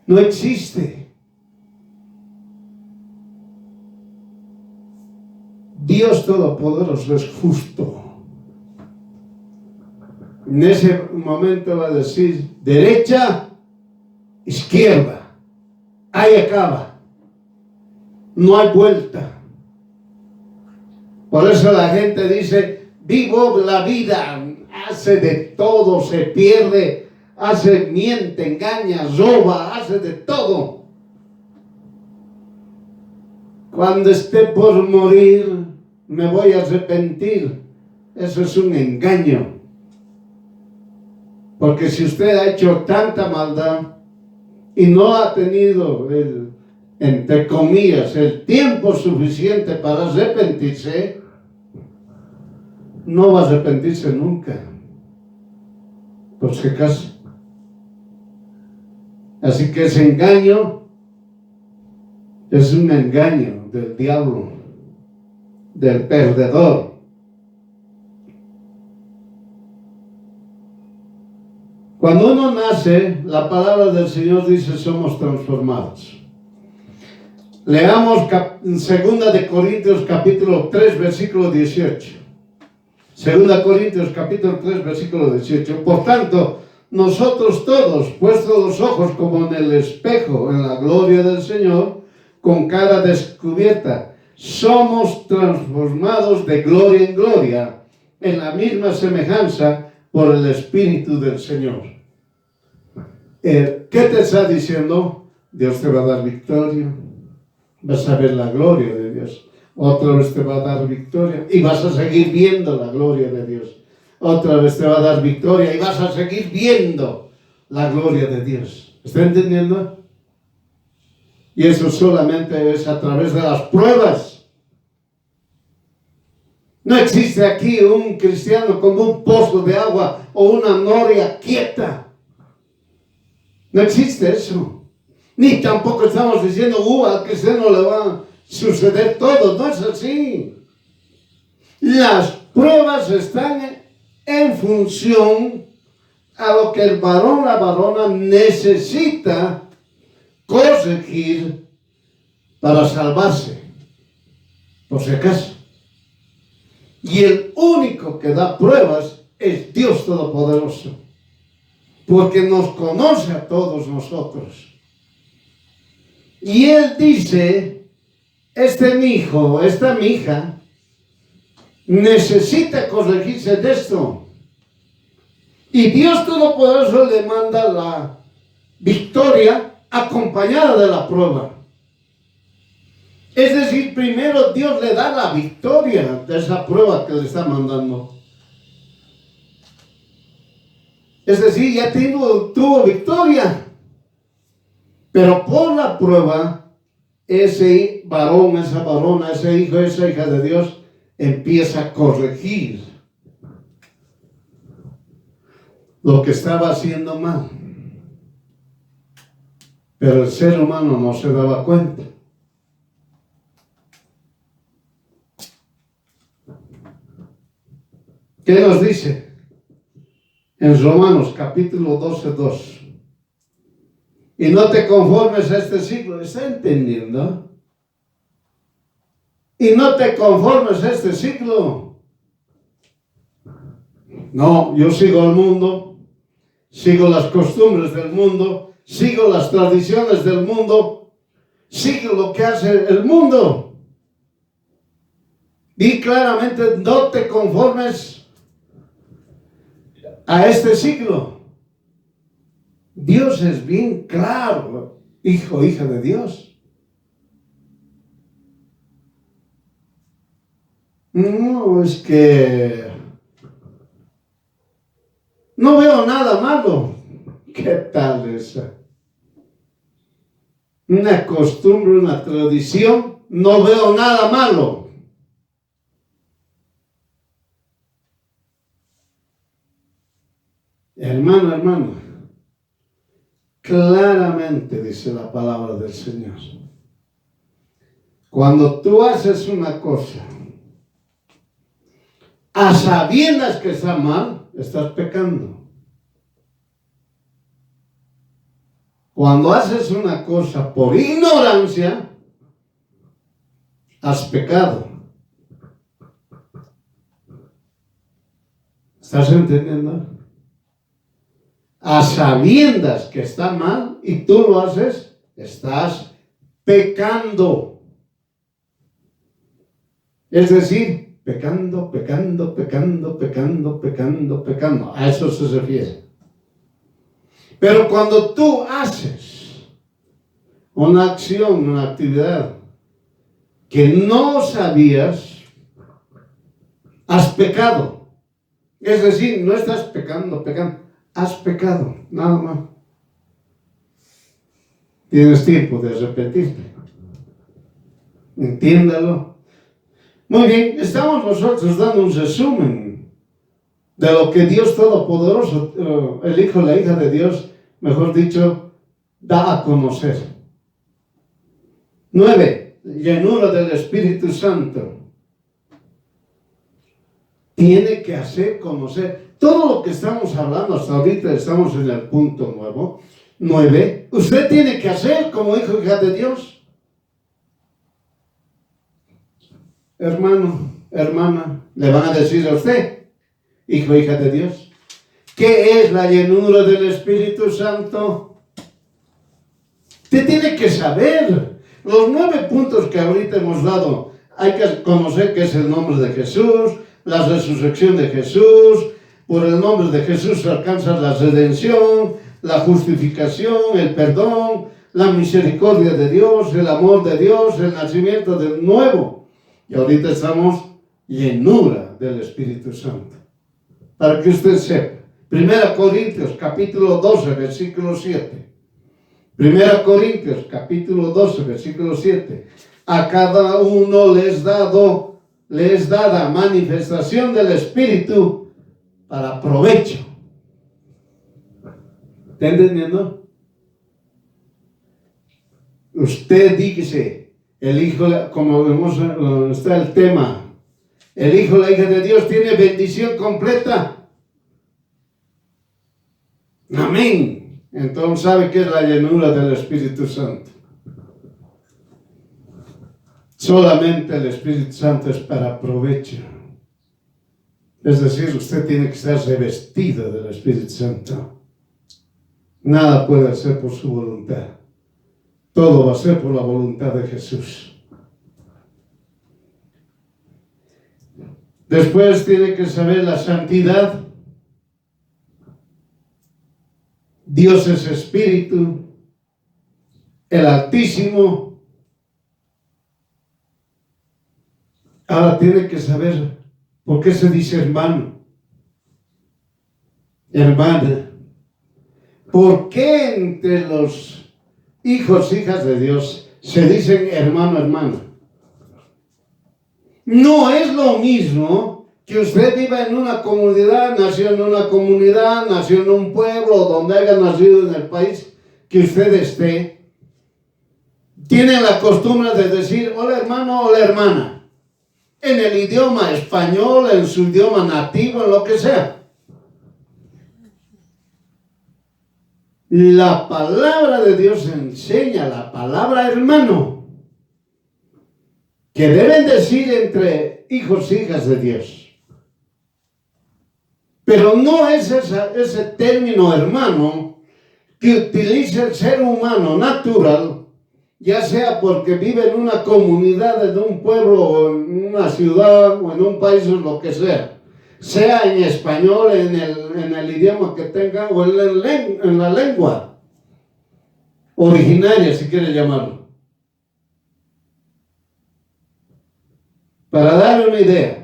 No existe. Dios Todopoderoso es justo. En ese momento va a decir derecha, izquierda. Ahí acaba. No hay vuelta. Por eso la gente dice, vivo la vida, hace de todo, se pierde, miente, engaña, roba, hace de todo. Cuando esté por morir, me voy a arrepentir. Eso es un engaño. Porque si usted ha hecho tanta maldad y no ha tenido entre comillas, el tiempo suficiente para arrepentirse, no va a arrepentirse nunca. Por si acaso. Así que ese engaño es un engaño del diablo. del perdedor. Cuando uno nace, la palabra del Señor dice somos transformados. Leamos 2 de Corintios capítulo 3 versículo 18. 2 Corintios capítulo 3 versículo 18. Por tanto, nosotros todos, puestos los ojos como en el espejo, en la gloria del Señor, con cara descubierta, somos transformados de gloria en gloria, en la misma semejanza por el Espíritu del Señor. ¿Qué te está diciendo? Dios te va a dar victoria. Vas a ver la gloria de Dios. Otra vez te va a dar victoria y vas a seguir viendo la gloria de Dios. Otra vez te va a dar victoria y vas a seguir viendo la gloria de Dios. ¿Está entendiendo? Y eso solamente es a través de las pruebas. No existe aquí un cristiano como un pozo de agua o una noria quieta. No existe eso. Ni tampoco estamos diciendo, al cristiano le va a suceder todo. No es así. Las pruebas están en función a lo que el varón, la varona necesita corregir para salvarse, por si acaso. Y el único que da pruebas es Dios Todopoderoso, porque nos conoce a todos nosotros. Y Él dice, mi hijo, esta mi hija, necesita corregirse de esto. Y Dios Todopoderoso le manda la victoria acompañada de la prueba. Es decir, primero Dios le da la victoria de esa prueba que le está mandando. Es decir, ya tuvo victoria. Pero por la prueba, ese varón, esa varona, ese hijo, esa hija de Dios empieza a corregir lo que estaba haciendo mal. Pero el ser humano no se daba cuenta. ¿Qué nos dice? En Romanos capítulo 12:2. Y no te conformes a este siglo. ¿Está entendiendo? Y no te conformes a este siglo. No, yo sigo el mundo, sigo las costumbres del mundo, sigo las tradiciones del mundo, sigo lo que hace el mundo. Di claramente, no te conformes a este siglo. Dios es bien claro, hijo, hija de Dios. No, es que no veo nada malo. ¿Qué tal esa? Una costumbre, una tradición, no veo nada malo. Hermano, claramente dice la palabra del Señor. Cuando tú haces una cosa a sabiendas que está mal, estás pecando. Cuando haces una cosa por ignorancia, has pecado. ¿Estás entendiendo? A sabiendas que está mal y tú lo haces, estás pecando. Es decir, pecando. A eso se refiere. Pero cuando tú haces una acción, una actividad que no sabías, has pecado. Es decir, no estás pecando. Has pecado, nada más. Tienes tiempo de arrepentirte. Entiéndalo. Muy bien, estamos nosotros dando un resumen de lo que Dios Todopoderoso, el Hijo, la hija de Dios, mejor dicho, da a conocer. 9. Llenura del Espíritu Santo. tiene que hacer conocer. Todo lo que estamos hablando hasta ahorita, estamos en el punto 9. Usted tiene que hacer como hijo y hija de Dios. Hermano, hermana, le van a decir a usted, hijo, hija de Dios, ¿qué es la llenura del Espíritu Santo? Usted tiene que saber los 9 puntos que ahorita hemos dado. Hay que conocer qué es el nombre de Jesús, la resurrección de Jesús. Por el nombre de Jesús alcanza la redención, la justificación, el perdón, la misericordia de Dios, el amor de Dios, el nacimiento de nuevo. Y ahorita estamos llenura del Espíritu Santo. Para que usted sepa. 1 Corintios capítulo 12, versículo 7. 1 Corintios capítulo 12, versículo 7. A cada uno les dada manifestación del Espíritu para provecho. ¿Está entendiendo? Usted dice, el hijo, como vemos, está el tema, el hijo, la hija de Dios tiene bendición completa. Amén. Entonces sabe que es la llenura del Espíritu Santo. Solamente el Espíritu Santo es para provecho. Es decir, usted tiene que estar revestido del Espíritu Santo. Nada puede hacer por su voluntad. Todo va a ser por la voluntad de Jesús. Después tiene que saber la santidad. Dios es Espíritu, el Altísimo. Ahora tiene que saber por qué se dice hermano, hermana. ¿Por qué entre los hijos, hijas de Dios se dicen hermano, hermana? No es lo mismo que usted viva en una comunidad, nació en una comunidad, nació en un pueblo, donde haya nacido en el país que usted esté. Tienen la costumbre de decir hola hermano, hola hermana, en el idioma español, en su idioma nativo, en lo que sea. La palabra de Dios enseña la palabra hermano, que deben decir entre hijos e hijas de Dios. Pero no es ese término hermano que utiliza el ser humano natural, ya sea porque vive en una comunidad, en un pueblo, o en una ciudad, o en un país, o lo que sea en español, en el idioma que tenga, o en la lengua originaria, si quiere llamarlo. Para dar una idea,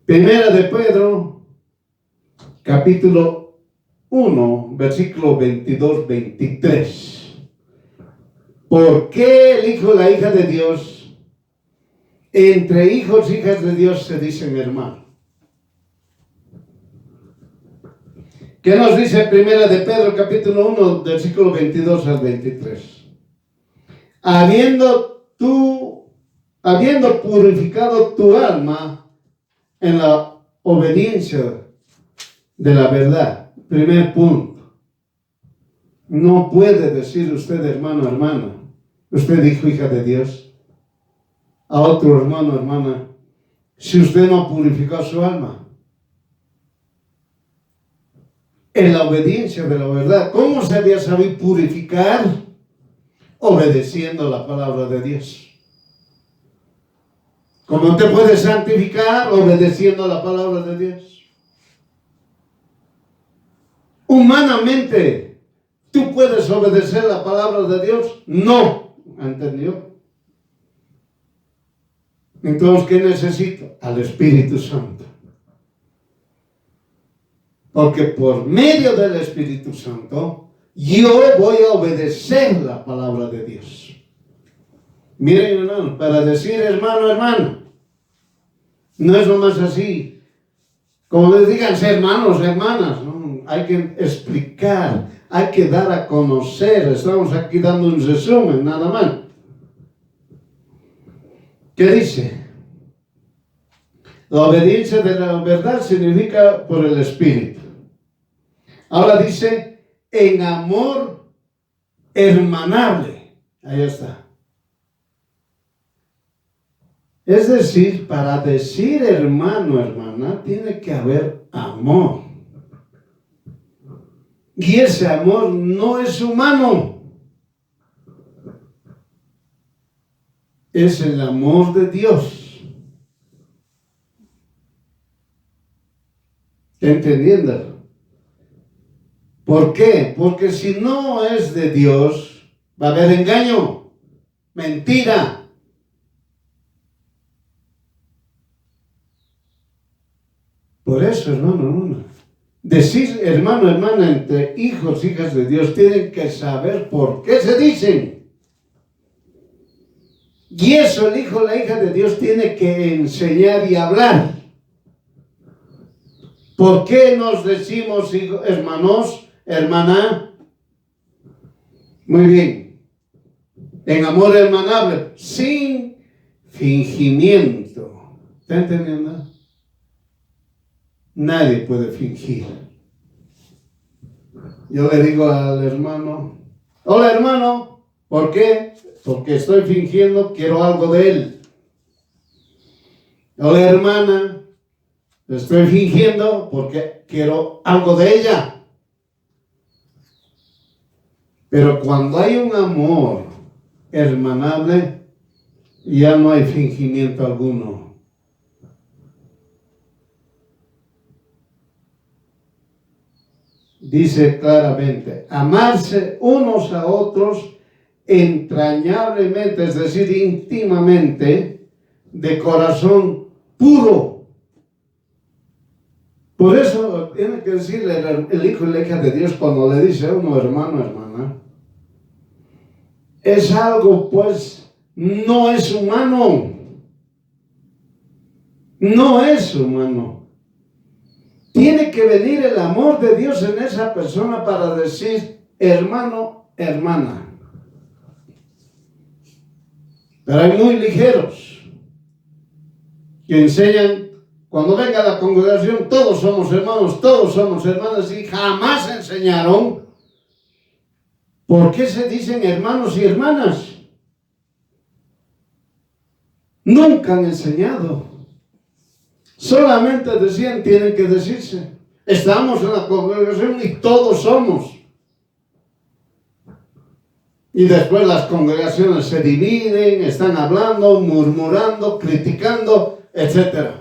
Primera de Pedro, capítulo 1, versículo 22-23. ¿Por qué el hijo y la hija de Dios, entre hijos e hijas de Dios, se dicen hermano? ¿Qué nos dice Primera de Pedro, capítulo 1, versículo 22 al 23? Habiendo purificado tu alma en la obediencia de la verdad. Primer punto. No puede decir usted hermano, hermana. Usted hijo, hija de Dios, a otro hermano, hermana, si usted no purificó su alma en la obediencia de la verdad. ¿Cómo se había sabido purificar? Obedeciendo la palabra de Dios. ¿Cómo te puedes santificar? Obedeciendo la palabra de Dios. Humanamente, ¿tú puedes obedecer la palabra de Dios? No. ¿Entendió? Entonces, ¿qué necesito? Al Espíritu Santo. Porque por medio del Espíritu Santo, yo voy a obedecer la palabra de Dios. Miren, hermano, para decir hermano, hermano, no es nomás así. Como les digan hermanos, hermanas, ¿no? Hay que explicar, hay que dar a conocer. Estamos aquí dando un resumen, nada más. ¿Qué dice? La obediencia de la verdad significa por el Espíritu. Ahora dice, en amor hermanable. Ahí está. Es decir, para decir hermano, hermana, tiene que haber amor. Y ese amor no es humano. Es el amor de Dios. ¿Está entendiendo? ¿Por qué? Porque si no es de Dios, va a haber engaño, mentira. Por eso, hermano, decir hermano, hermana, entre hijos, hijas de Dios, tienen que saber por qué se dicen. Y eso el hijo o la hija de Dios tiene que enseñar y hablar. ¿Por qué nos decimos hermanos, hermana? Muy bien. En amor hermanable, sin fingimiento. ¿Está entendiendo? Nadie puede fingir. Yo le digo al hermano, hola hermano, ¿por qué? Porque estoy fingiendo, quiero algo de él. Hola hermana, estoy fingiendo porque quiero algo de ella. Pero cuando hay un amor hermanable, ya no hay fingimiento alguno. Dice claramente, amarse unos a otros entrañablemente, es decir, íntimamente, de corazón puro. Por eso tiene que decirle el hijo y la hija de Dios cuando le dice a uno hermano, hermana, es algo pues, no es humano. No es humano. Tiene que venir el amor de Dios en esa persona para decir hermano, hermana. Pero hay muy ligeros que enseñan, cuando venga la congregación, todos somos hermanos, todos somos hermanas, y jamás enseñaron por qué se dicen hermanos y hermanas. Nunca han enseñado. Solamente decían, tienen que decirse. Estamos en la congregación y todos somos. Y después las congregaciones se dividen, están hablando, murmurando, criticando, etc.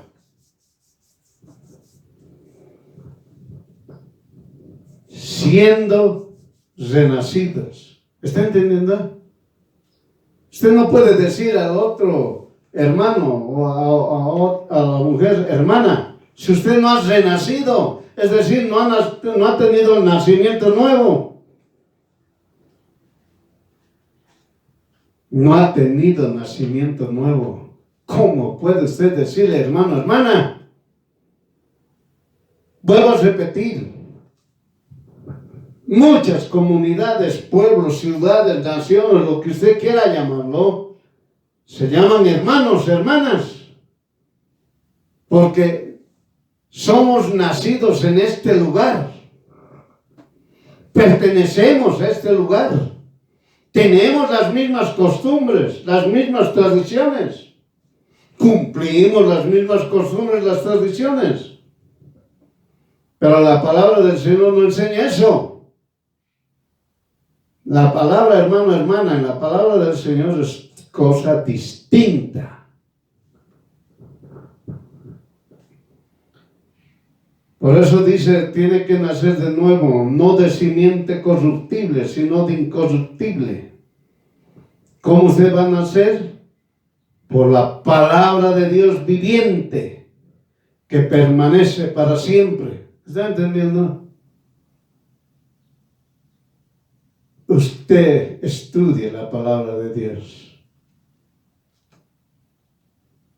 Siendo renacidos. ¿Está entendiendo? Usted no puede decir al otro hermano o a la mujer hermana, si usted no ha renacido, es decir, no ha tenido el nacimiento nuevo. No ha tenido nacimiento nuevo. ¿Cómo puede usted decirle hermano, hermana? Vuelvo a repetir. Muchas comunidades, pueblos, ciudades, naciones, lo que usted quiera llamarlo, se llaman hermanos, hermanas, porque somos nacidos en este lugar, pertenecemos a este lugar, tenemos las mismas costumbres, las mismas tradiciones, cumplimos las mismas costumbres, las tradiciones, pero la palabra del Señor no enseña eso. La palabra hermano, hermana, en la palabra del Señor es cosa distinta. Por eso dice, tiene que nacer de nuevo, no de simiente corruptible, sino de incorruptible. ¿Cómo usted va a nacer? Por la palabra de Dios viviente, que permanece para siempre. ¿Está entendiendo? Usted estudie la palabra de Dios.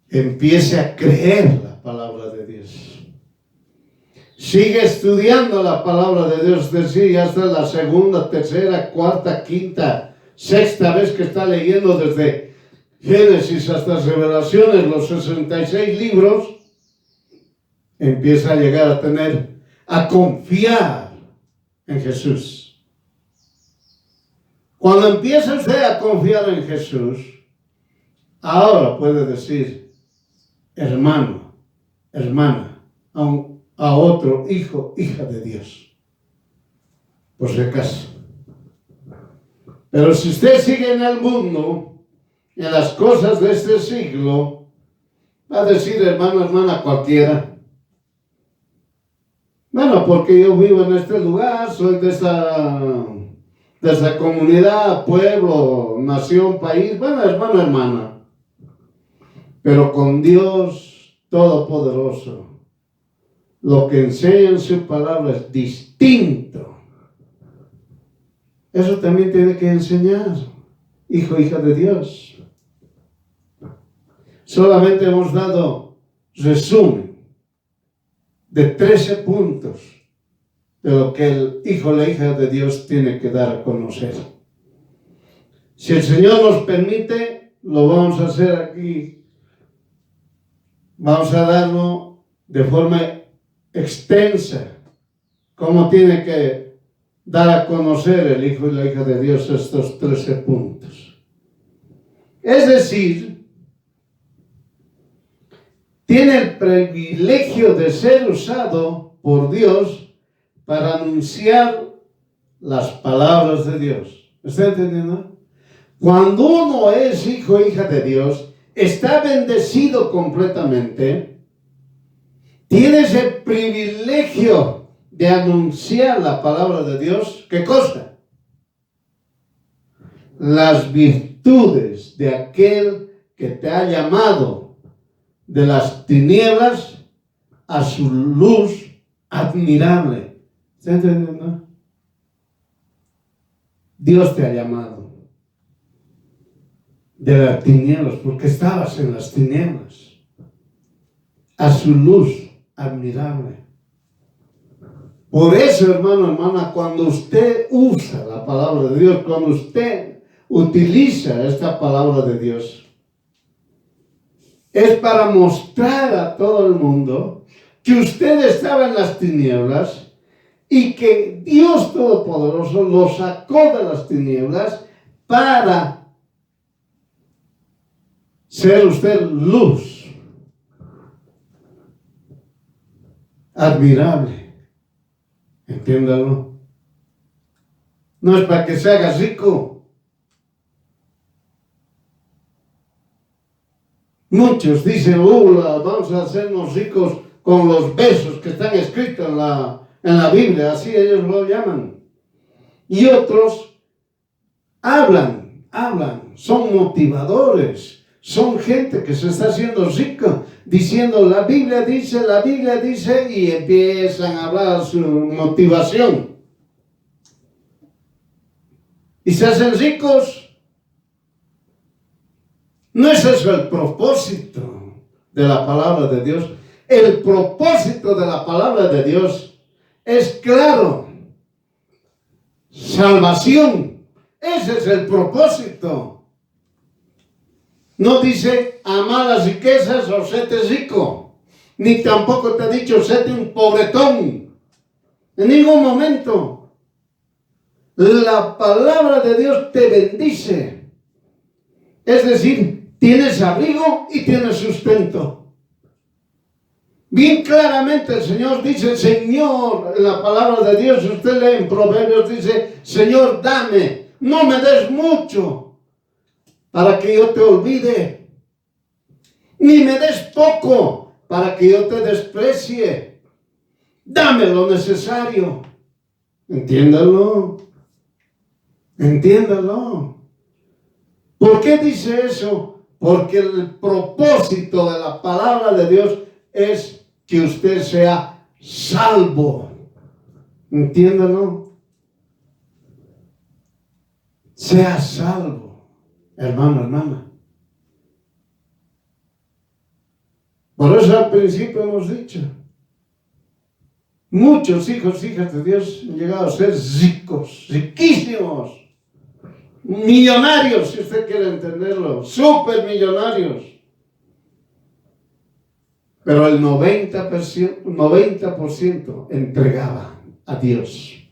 Empiece a creer la palabra de Dios. Sigue estudiando la palabra de Dios. Es decir, ya está la segunda, tercera, cuarta, quinta, sexta vez que está leyendo desde Génesis hasta Revelaciones, los 66 libros. empieza a llegar a confiar en Jesús. Cuando empieza usted a confiar en Jesús, ahora puede decir, hermano, hermana, a otro hijo, hija de Dios, por si acaso. Pero si usted sigue en el mundo, en las cosas de este siglo, va a decir hermano, hermana, cualquiera. Bueno, porque yo vivo en este lugar, soy de esa comunidad, pueblo, nación, país. Bueno, hermano, hermana. Pero con Dios Todopoderoso, lo que enseña en su palabra es distinto. Eso también tiene que enseñar, hijo, hija de Dios. Solamente hemos dado resumen de 13 puntos de lo que el hijo o la hija de Dios tiene que dar a conocer. Si el Señor nos permite, lo vamos a hacer aquí. Vamos a darlo de forma extensa, cómo tiene que dar a conocer el hijo y la hija de Dios estos 13 puntos. Es decir, tiene el privilegio de ser usado por Dios para anunciar las palabras de Dios. ¿Está entendiendo? Cuando uno es hijo o hija de Dios, está bendecido completamente, tiene ese privilegio de anunciar la palabra de Dios. ¿Qué cosa? Las virtudes de aquel que te ha llamado de las tinieblas a su luz admirable. ¿Está entendiendo? Dios te ha llamado de las tinieblas, porque estabas en las tinieblas, a su luz admirable. Por eso, hermano, hermana, cuando usted usa la palabra de Dios, cuando usted utiliza esta palabra de Dios, es para mostrar a todo el mundo que usted estaba en las tinieblas y que Dios Todopoderoso lo sacó de las tinieblas para ser usted luz admirable. Entiéndalo. No es para que se haga rico. Muchos dicen, vamos a hacernos ricos con los besos que están escritos en la Biblia, así ellos lo llaman. Y otros hablan, son motivadores, son gente que se está haciendo rica, diciendo la Biblia dice, y empiezan a hablar su motivación. Y se hacen ricos. No es eso el propósito de la palabra de Dios. El propósito de la palabra de Dios es claro. Salvación. Ese es el propósito. No dice amar las riquezas o sete rico. Ni tampoco te ha dicho sete un pobretón. En ningún momento. La palabra de Dios te bendice. Es decir, tienes abrigo y tienes sustento. Bien claramente el Señor dice, Señor, en la palabra de Dios, usted lee en Proverbios, dice, Señor, dame, no me des mucho para que yo te olvide, ni me des poco para que yo te desprecie. Dame lo necesario. Entiéndalo. ¿Por qué dice eso? Porque el propósito de la palabra de Dios es que usted sea salvo. Entiéndalo. Sea salvo, hermano, hermana. Por eso al principio hemos dicho, muchos hijos, hijas de Dios han llegado a ser ricos, riquísimos. Millonarios, si usted quiere entenderlo, supermillonarios. Pero el 90% entregaba a Dios.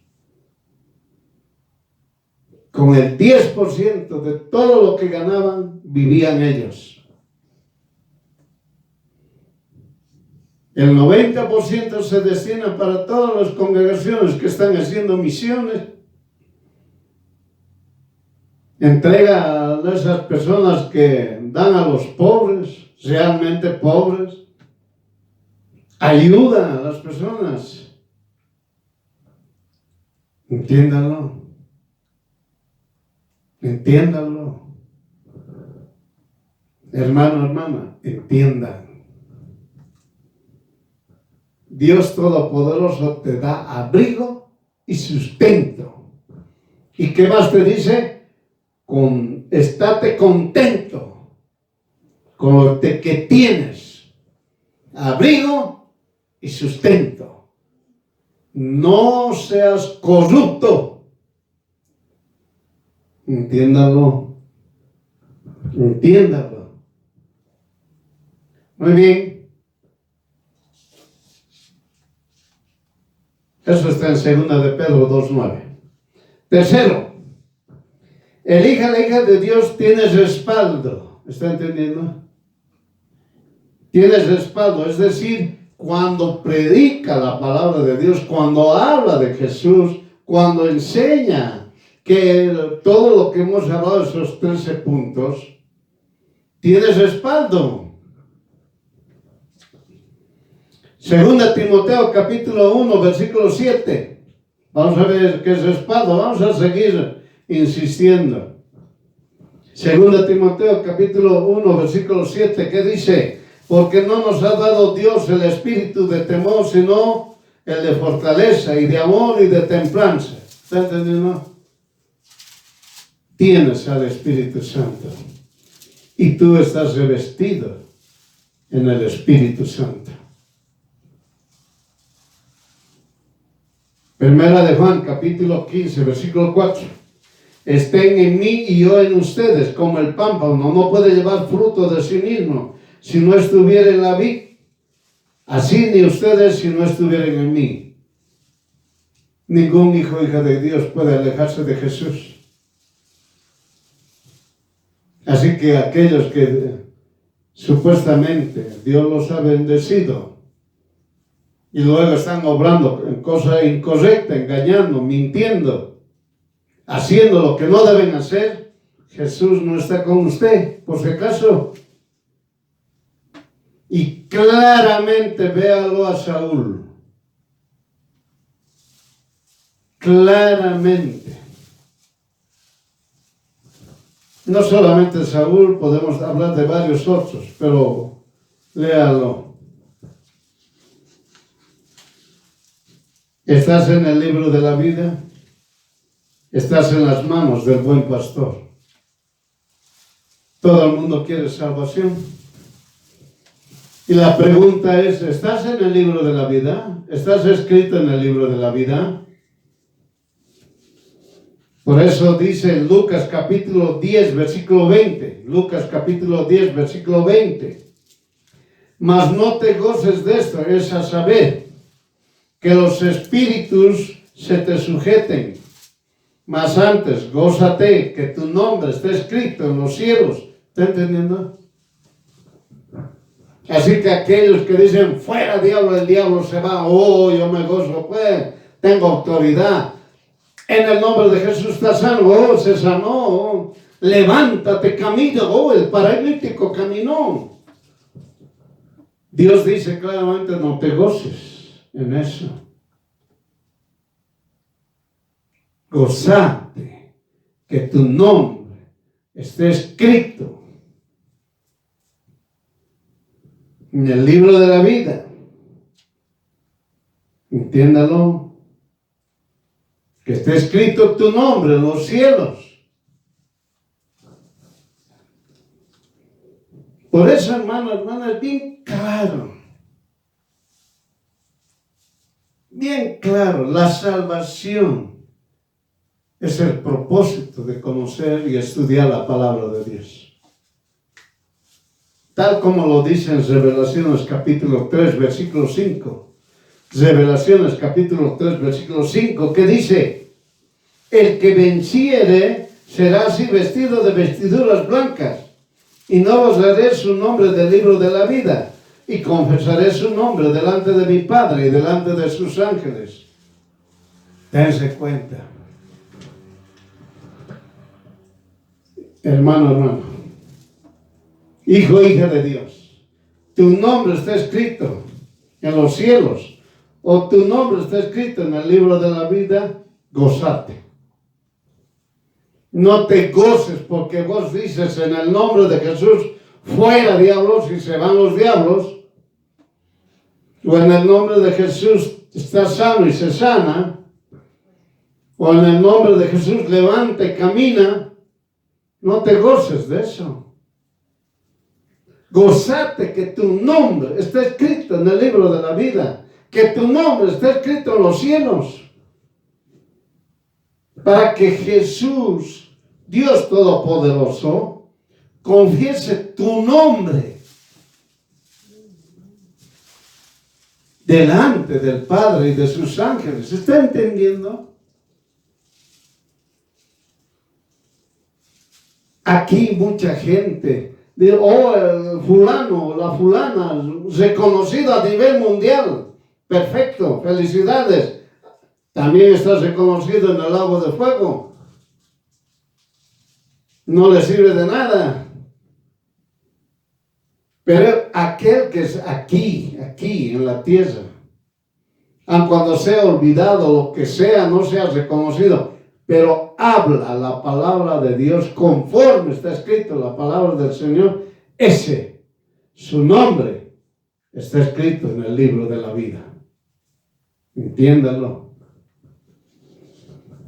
Con el 10% de todo lo que ganaban, vivían ellos. El 90% se destina para todas las congregaciones que están haciendo misiones. Entrega a esas personas que dan a los pobres, realmente pobres. Ayuda a las personas. Entiéndanlo. Entiéndanlo. Hermano, hermana, entiendan. Dios Todopoderoso te da abrigo y sustento. ¿Y qué más te dice? Estate contento con lo que tienes. Abrigo y sustento. No seas corrupto. Entiéndalo. Entiéndalo. Muy bien. Eso está en 2 de Pedro 2:9. Tercero, la hija de Dios tiene respaldo. ¿Está entendiendo? Tiene respaldo, es decir, cuando predica la palabra de Dios, cuando habla de Jesús, cuando enseña que todo lo que hemos hablado, esos 13 puntos, tiene respaldo. 2 Timoteo capítulo 1, versículo 7. Vamos a ver qué es respaldo, vamos a seguir insistiendo. 2 Timoteo capítulo 1, versículo 7, ¿qué dice? Porque no nos ha dado Dios el espíritu de temor, sino el de fortaleza y de amor y de templanza. ¿Está entendiendo? Tienes al Espíritu Santo y tú estás revestido en el Espíritu Santo. Primera de Juan capítulo 15, versículo 4. Estén en mí y yo en ustedes, como el pámpano no puede llevar fruto de sí mismo si no estuviera en la vid, así ni ustedes si no estuvieran en mí. Ningún hijo o hija de Dios puede alejarse de Jesús. Así que aquellos que supuestamente Dios los ha bendecido y luego están obrando en cosa incorrecta, engañando, mintiendo, haciendo lo que no deben hacer, Jesús no está con usted, por si acaso. Y claramente véalo a Saúl. Claramente. No solamente Saúl, podemos hablar de varios otros, pero léalo. Estás en el libro de la vida. Estás en las manos del buen pastor. Todo el mundo quiere salvación. Y la pregunta es, ¿estás en el libro de la vida? ¿Estás escrito en el libro de la vida? Por eso dice Lucas capítulo 10, versículo 20. Lucas capítulo 10, versículo 20. Mas no te goces de esto, es a saber, que los espíritus se te sujeten. Mas antes, gózate que tu nombre esté escrito en los cielos. ¿Está entendiendo? Así que aquellos que dicen, fuera diablo, el diablo se va. Oh, yo me gozo, pues, tengo autoridad. En el nombre de Jesús está sano. Oh, se sanó. Oh, levántate, camina. Oh, el paralítico caminó. Dios dice claramente, no te goces en eso. Gozate que tu nombre esté escrito en el libro de la vida. Entiéndalo. Que esté escrito tu nombre en los cielos. Por eso, hermano, es bien claro. Bien claro, la salvación es el propósito de conocer y estudiar la palabra de Dios. tal como lo dice en Revelaciones capítulo 3, versículo 5. Revelaciones capítulo 3, versículo 5, que dice: el que venciere será así vestido de vestiduras blancas, y no borraré su nombre del libro de la vida, y confesaré su nombre delante de mi Padre y delante de sus ángeles. Dense cuenta, hermano, hijo, hija de Dios, tu nombre está escrito en los cielos, o tu nombre está escrito en el libro de la vida. Gózate. No te goces porque vos dices en el nombre de Jesús: fuera diablos, y se van los diablos. O en el nombre de Jesús está sano y se sana. O en el nombre de Jesús levanta y camina. No te goces de eso. Gózate que tu nombre está escrito en el libro de la vida, que tu nombre está escrito en los cielos, para que Jesús, Dios Todopoderoso, confiese tu nombre delante del Padre y de sus ángeles. ¿Está entendiendo? Aquí mucha gente dice: oh, el fulano, la fulana, reconocido a nivel mundial. Perfecto, felicidades. También estás reconocido en el lago de fuego. No le sirve de nada. Pero aquel que es aquí en la tierra, aun cuando sea olvidado, lo que sea, no sea reconocido, pero habla la palabra de Dios conforme está escrito la palabra del Señor, ese, su nombre, está escrito en el libro de la vida. Entiéndalo.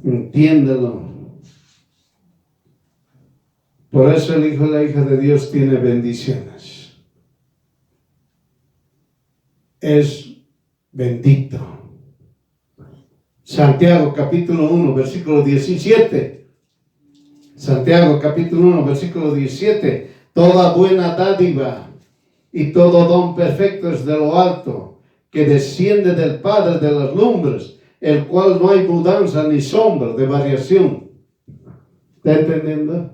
Entiéndelo. Por eso el hijo y la hija de Dios tiene bendiciones. Es bendito. Santiago capítulo 1, versículo 17. Santiago capítulo 1, versículo 17. Toda buena dádiva y todo don perfecto es de lo alto, que desciende del Padre de las lumbres, el cual no hay mudanza ni sombra de variación. ¿Está entendiendo?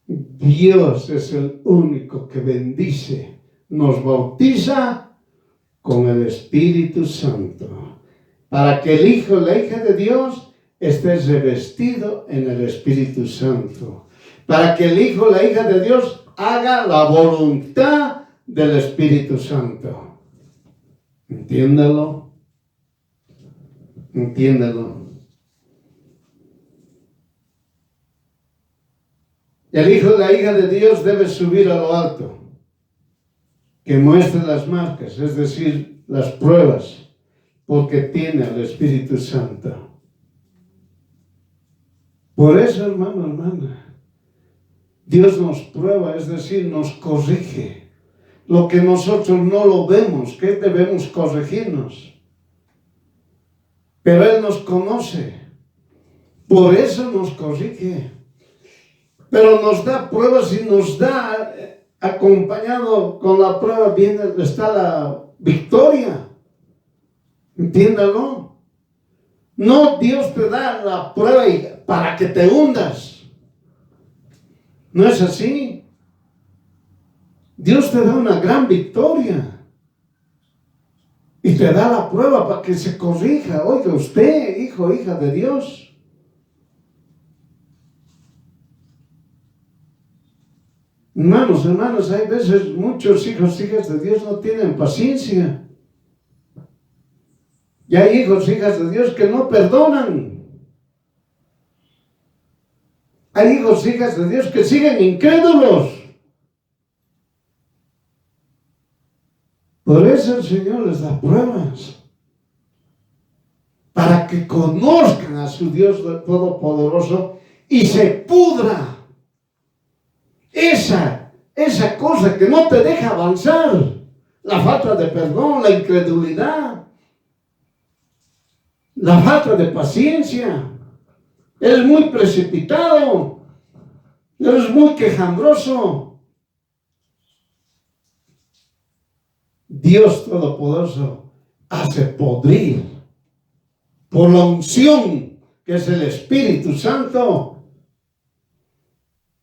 Dios es el único que bendice, nos bautiza con el Espíritu Santo, para que el hijo y la hija de Dios esté revestido en el Espíritu Santo, para que el hijo y la hija de Dios haga la voluntad del Espíritu Santo. Entiéndalo. Entiéndalo. El hijo y la hija de Dios debe subir a lo alto, que muestre las marcas, es decir, las pruebas, porque tiene al Espíritu Santo. Por eso, hermano, hermana, Dios nos prueba, es decir, nos corrige. Lo que nosotros no lo vemos, que debemos corregirnos. Pero Él nos conoce, por eso nos corrige. Pero nos da pruebas y nos da, acompañado con la prueba, está la victoria. Entiéndalo. No, Dios te da la prueba para que te hundas. No es así. Dios te da una gran victoria. Y te da la prueba para que se corrija. Oiga usted, hijo, hija de Dios. Hermanos, hermanas, hay veces muchos hijos, hijas de Dios no tienen paciencia. Y hay hijos, hijas de Dios que no perdonan. Hay hijos, hijas de Dios que siguen incrédulos. Por eso el Señor les da pruebas, para que conozcan a su Dios Todopoderoso y se pudra esa cosa que no te deja avanzar, la falta de perdón, la incredulidad, la falta de paciencia. Eres muy precipitado, eres muy quejambroso. Dios Todopoderoso hace podrir por la unción que es el Espíritu Santo.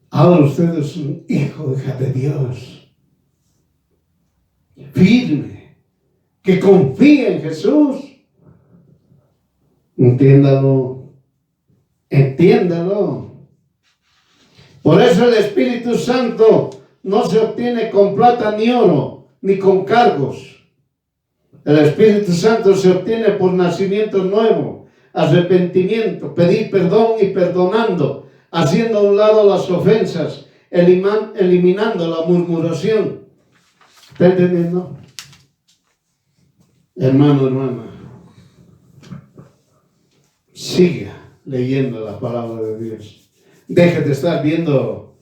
Ahora usted es un hijo, hija de Dios, firme, que confía en Jesús. Entiéndalo, entiéndalo. Por eso el Espíritu Santo no se obtiene con plata ni oro, ni con cargos. El Espíritu Santo se obtiene por nacimiento nuevo, arrepentimiento, pedir perdón y perdonando, haciendo a un lado las ofensas, eliminando la murmuración. ¿Está entendiendo? Hermano, hermana, siga leyendo la palabra de Dios. Deje de estar viendo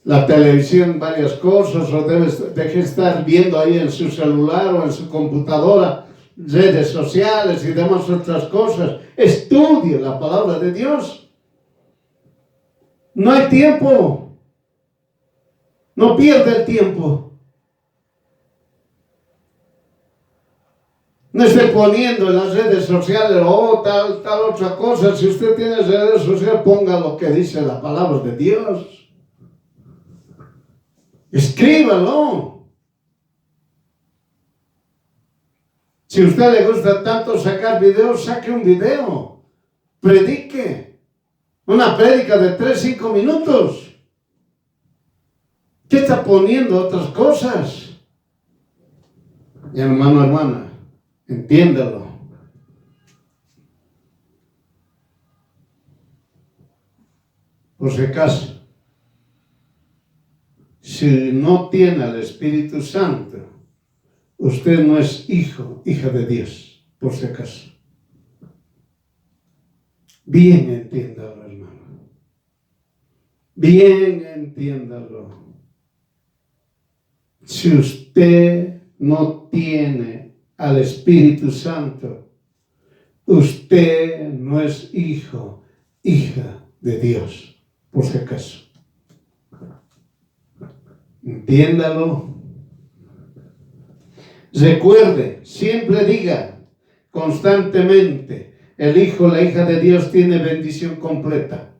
la televisión, varias cosas, o deje estar viendo ahí en su celular o en su computadora redes sociales y demás otras cosas. Estudie la palabra de Dios. No hay tiempo. No pierda el tiempo. No esté poniendo en las redes sociales, tal otra cosa. Si usted tiene redes sociales, ponga lo que dice la palabra de Dios. Escríbalo. Si a usted le gusta tanto sacar videos, saque un video. Predique. Una prédica de 3-5 minutos. ¿Qué está poniendo otras cosas? Y hermano, hermana, entiéndalo. Por si acaso, si no tiene al Espíritu Santo, usted no es hijo, hija de Dios, por si acaso. Bien entiéndalo, hermano. Bien entiéndalo. Si usted no tiene al Espíritu Santo, usted no es hijo, hija de Dios, por si acaso. Entiéndalo. Recuerde, siempre diga constantemente, el hijo, la hija de Dios tiene bendición completa.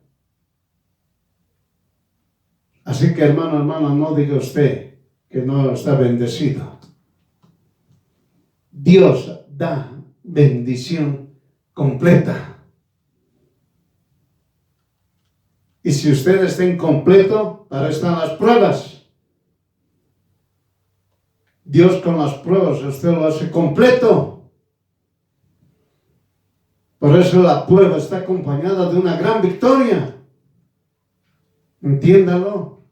Así que hermano, hermana, no diga usted que no está bendecido. Dios da bendición completa. Y si usted está incompleto, para eso están las pruebas. Dios con las pruebas, usted lo hace completo. Por eso la prueba está acompañada de una gran victoria. Entiéndalo.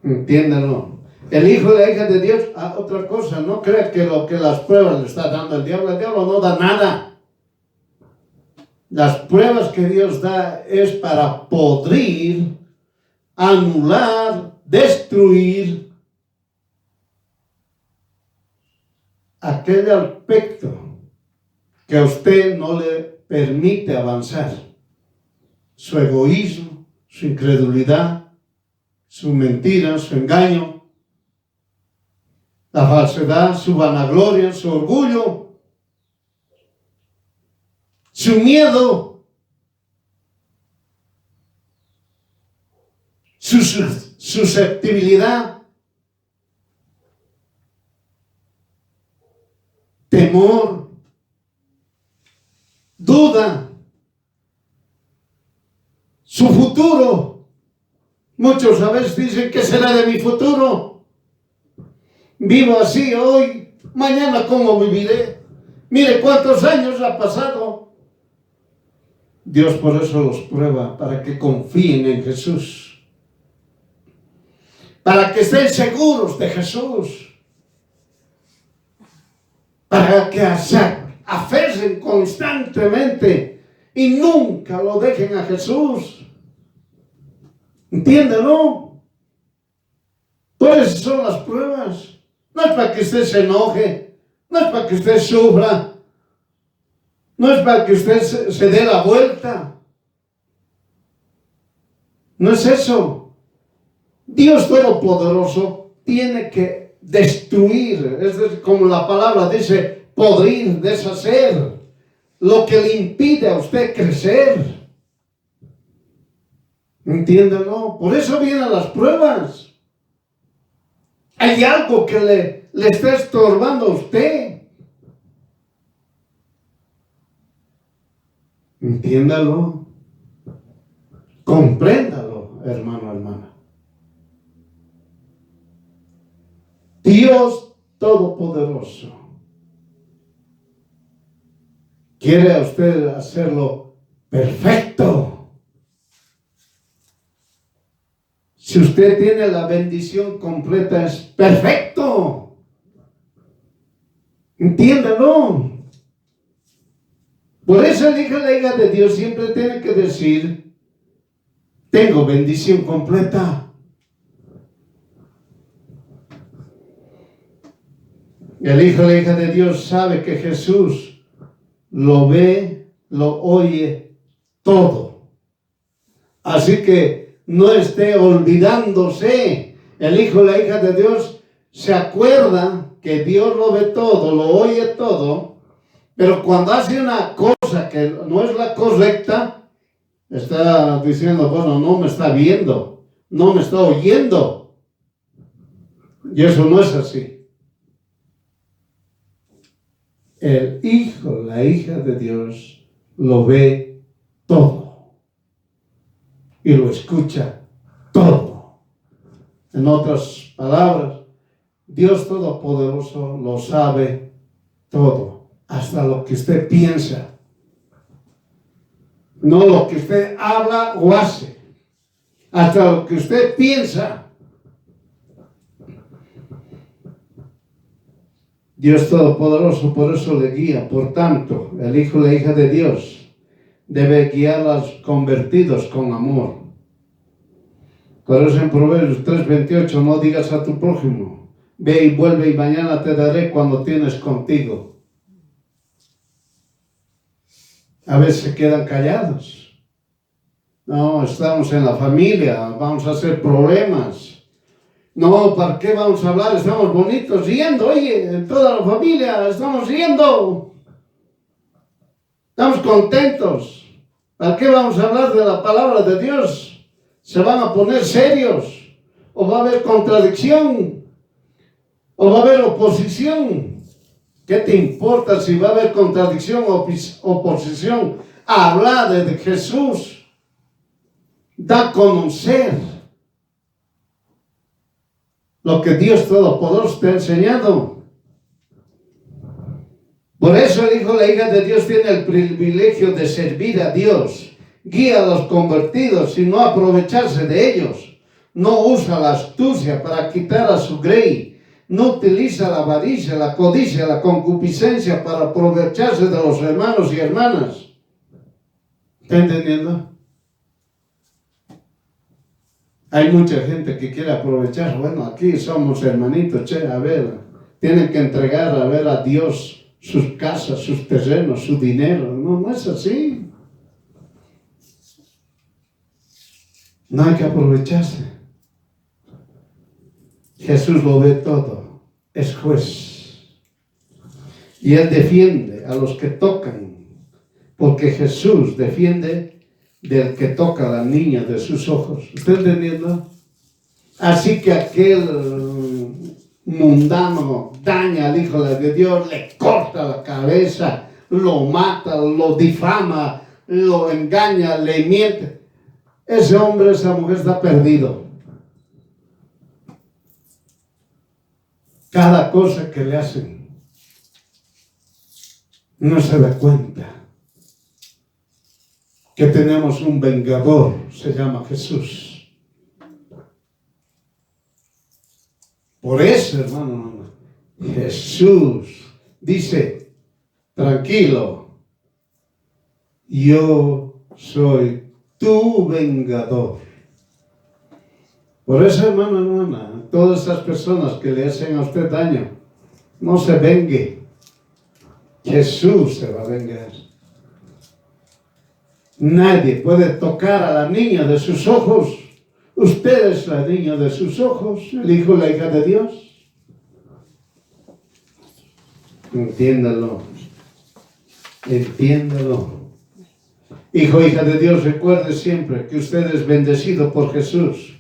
Entiéndalo. El hijo y la hija de Dios, otra cosa, no crea que lo que las pruebas le está dando el diablo no da nada. Las pruebas que Dios da es para podrir, anular, destruir aquel aspecto que a usted no le permite avanzar. Su egoísmo, su incredulidad, su mentira, su engaño, la falsedad, su vanagloria, su orgullo, su miedo, su susceptibilidad, temor, duda, su futuro. Muchos a veces dicen, ¿qué será de mi futuro? Vivo así hoy, mañana ¿cómo viviré? Mire cuántos años ha pasado. Dios por eso los prueba, para que confíen en Jesús, para que estén seguros de Jesús, para que se aferren constantemente y nunca lo dejen a Jesús. ¿Entiéndelo? Por eso son las pruebas. No es para que usted se enoje, no es para que usted sufra, no es para que usted se dé la vuelta. No es eso. Dios Todopoderoso tiene que destruir, es decir, como la palabra dice, podrir, deshacer, lo que le impide a usted crecer. Entiéndelo. Por eso vienen las pruebas. Hay algo que le está estorbando a usted. Entiéndalo. Compréndalo, hermano, hermana. Dios Todopoderoso quiere a usted hacerlo perfecto. Si usted tiene la bendición completa, es perfecto. Entiéndalo. Por eso el hijo y la hija de Dios siempre tiene que decir, tengo bendición completa. El hijo y la hija de Dios sabe que Jesús lo ve, lo oye todo. Así que no esté olvidándose. El hijo y la hija de Dios se acuerda que Dios lo ve todo, lo oye todo, pero cuando hace una cosa que no es la correcta, está diciendo, bueno, no me está viendo, no me está oyendo. Y eso no es así. El hijo, la hija de Dios lo ve todo y lo escucha todo. En otras palabras, Dios Todopoderoso lo sabe todo, hasta lo que usted piensa, no lo que usted habla o hace, hasta lo que usted piensa. Dios Todopoderoso por eso le guía. Por tanto, el hijo y la hija de Dios debe guiar a los convertidos con amor. Por eso en Proverbios 3:28, no digas a tu prójimo, ve y vuelve y mañana te daré cuando tienes contigo. A veces se quedan callados. No, estamos en la familia, vamos a hacer problemas. No, ¿para qué vamos a hablar? Estamos bonitos riendo, oye, en toda la familia estamos riendo. Estamos contentos. ¿Para qué vamos a hablar de la palabra de Dios? Se van a poner serios. O va a haber contradicción. O va a haber oposición. ¿Qué te importa si va a haber contradicción o oposición? Habla de Jesús. Da a conocer lo que Dios Todopoderoso te ha enseñado. Por eso el hijo y la hija de Dios tiene el privilegio de servir a Dios. Guía a los convertidos y no aprovecharse de ellos. No usa la astucia para quitar a su grey. No utiliza la avaricia, la codicia, la concupiscencia para aprovecharse de los hermanos y hermanas. ¿Está entendiendo? Hay mucha gente que quiere aprovechar. Bueno, aquí somos hermanitos, a ver, tienen que entregar a ver a Dios sus casas, sus terrenos, su dinero. No, no es así. No hay que aprovecharse. Jesús lo ve todo, es juez. Y Él defiende a los que tocan, porque Jesús defiende del que toca a la niña de sus ojos. ¿Usted entendiendo? Así que aquel mundano daña al Hijo de Dios, le corta la cabeza, lo mata, lo difama, lo engaña, le miente. Ese hombre, esa mujer está perdido. Cada cosa que le hacen, no se da cuenta que tenemos un vengador, se llama Jesús. Por eso, hermano, Jesús dice, tranquilo, yo soy tu vengador. Por eso, hermano, hermana, todas esas personas que le hacen a usted daño, no se vengue. Jesús se va a vengar. Nadie puede tocar a la niña de sus ojos Usted es la niña de sus ojos, el hijo, la hija de Dios. Entiéndalo. Entiéndalo. Hijo, hija de Dios, recuerde siempre que usted es bendecido por Jesús,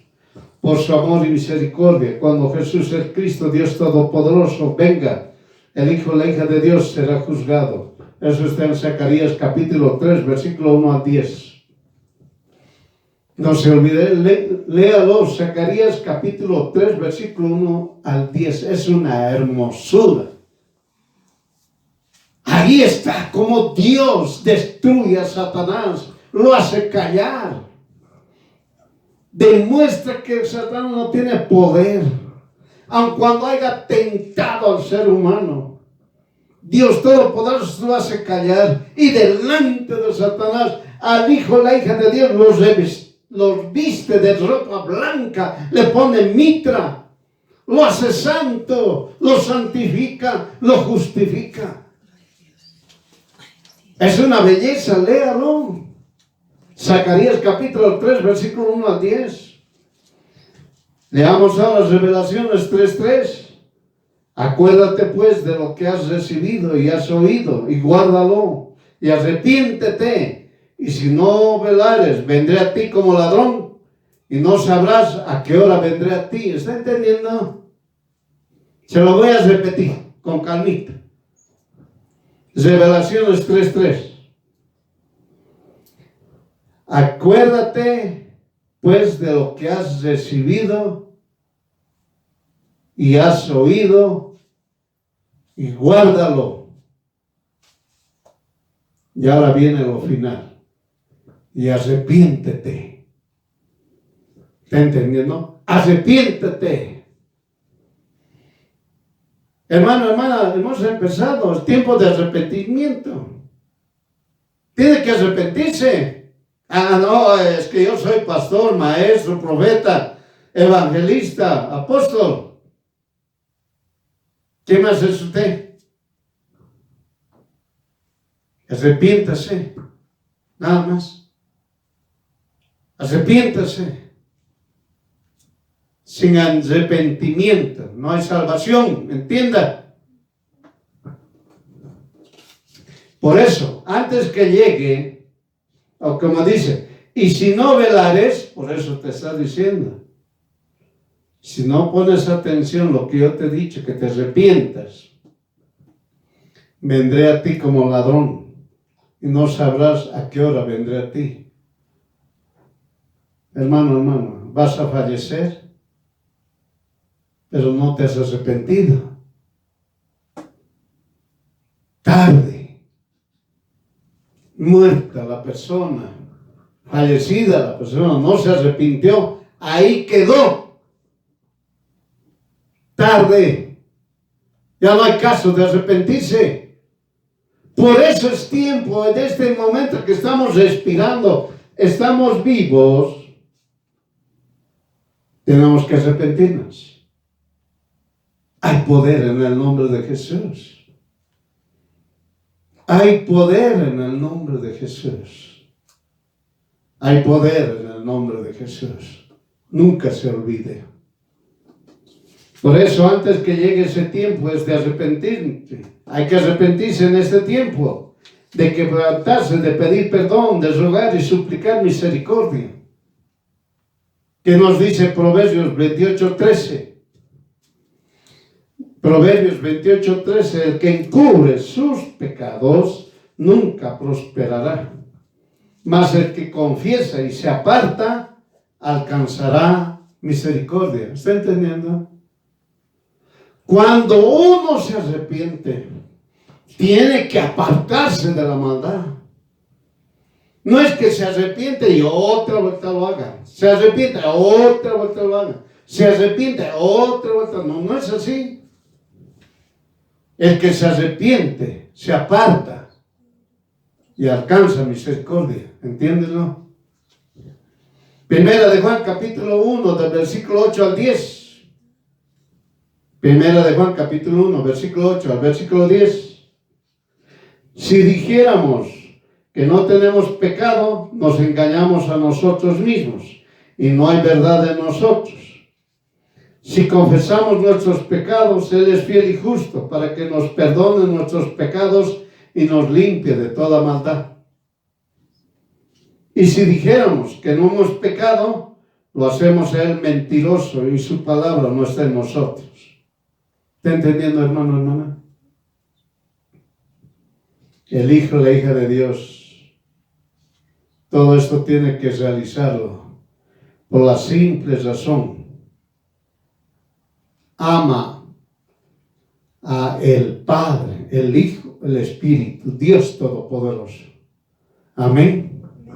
por su amor y misericordia. Cuando Jesús, el Cristo, Dios Todopoderoso, venga, el Hijo, la hija de Dios será juzgado. Eso está en Zacarías capítulo 3, versículo 1 al 10. No se olvide, léalo, Zacarías capítulo 3, versículo 1 al 10. Es una hermosura. Ahí está cómo Dios destruye a Satanás, lo hace callar. Demuestra que Satanás no tiene poder, aun cuando haya tentado al ser humano. Dios Todopoderoso lo hace callar, y delante de Satanás, al Hijo, la hija de Dios, los viste de ropa blanca, le pone mitra, lo hace santo, lo santifica, lo justifica. Es una belleza, léalo. Zacarías capítulo 3, versículo 1 al 10. Leamos ahora Revelaciones 3:3. Acuérdate pues de lo que has recibido y has oído, y guárdalo, y arrepiéntete. Y si no velares, vendré a ti como ladrón, y no sabrás a qué hora vendré a ti. ¿Está entendiendo? Se lo voy a repetir con calmita. Revelaciones 3:3. Acuérdate pues de lo que has recibido y has oído, y guárdalo. Y ahora viene lo final. Y arrepiéntete. ¿Está entendiendo? Arrepiéntete. Hermano, hermana, hemos empezado el tiempo de arrepentimiento. Tiene que arrepentirse. Ah, no, es que yo soy pastor, maestro, profeta, evangelista, apóstol. ¿Qué más es usted? Arrepiéntase. Nada más. Arrepiéntase. Sin arrepentimiento no hay salvación, entienda. Por eso, antes que llegue, o como dice, y si no velares, por eso te está diciendo, si no pones atención a lo que yo te he dicho, que te arrepientas, vendré a ti como ladrón, y no sabrás a qué hora vendré a ti. Hermano, hermano, vas a fallecer, pero no te has arrepentido. Tarde, muerta la persona, fallecida la persona, no se arrepintió, ahí quedó. Tarde, ya no hay caso de arrepentirse. Por eso es tiempo, en este momento que estamos respirando, estamos vivos, tenemos que arrepentirnos. Hay poder en el nombre de Jesús. Hay poder en el nombre de Jesús. Hay poder en el nombre de Jesús. Nunca se olvide. Por eso, antes que llegue ese tiempo, es de arrepentirse. Hay que arrepentirse en este tiempo, de quebrantarse, de pedir perdón, de rogar y suplicar misericordia. ¿Qué nos dice Proverbios 28:13? Proverbios 28:13, el que encubre sus pecados nunca prosperará, mas el que confiesa y se aparta alcanzará misericordia. ¿Está entendiendo? Cuando uno se arrepiente, tiene que apartarse de la maldad. No es que se arrepiente y otra vuelta lo haga. Se arrepiente, otra vuelta lo haga. Se arrepiente, otra vuelta. No, no es así. El que se arrepiente, se aparta y alcanza misericordia. ¿Entiéndelo? Primera de Juan capítulo 1, del versículo 8 al 10. Primera de Juan capítulo 1, versículo 8 al versículo 10. Si dijéramos que no tenemos pecado, nos engañamos a nosotros mismos y no hay verdad en nosotros. Si confesamos nuestros pecados, Él es fiel y justo para que nos perdone nuestros pecados y nos limpie de toda maldad. Y si dijéramos que no hemos pecado, lo hacemos a Él mentiroso y su palabra no está en nosotros. ¿Está entendiendo, hermano, hermana? El Hijo, la hija de Dios, todo esto tiene que realizarlo por la simple razón. Ama a el Padre, el Hijo, el Espíritu, Dios Todopoderoso. Amén.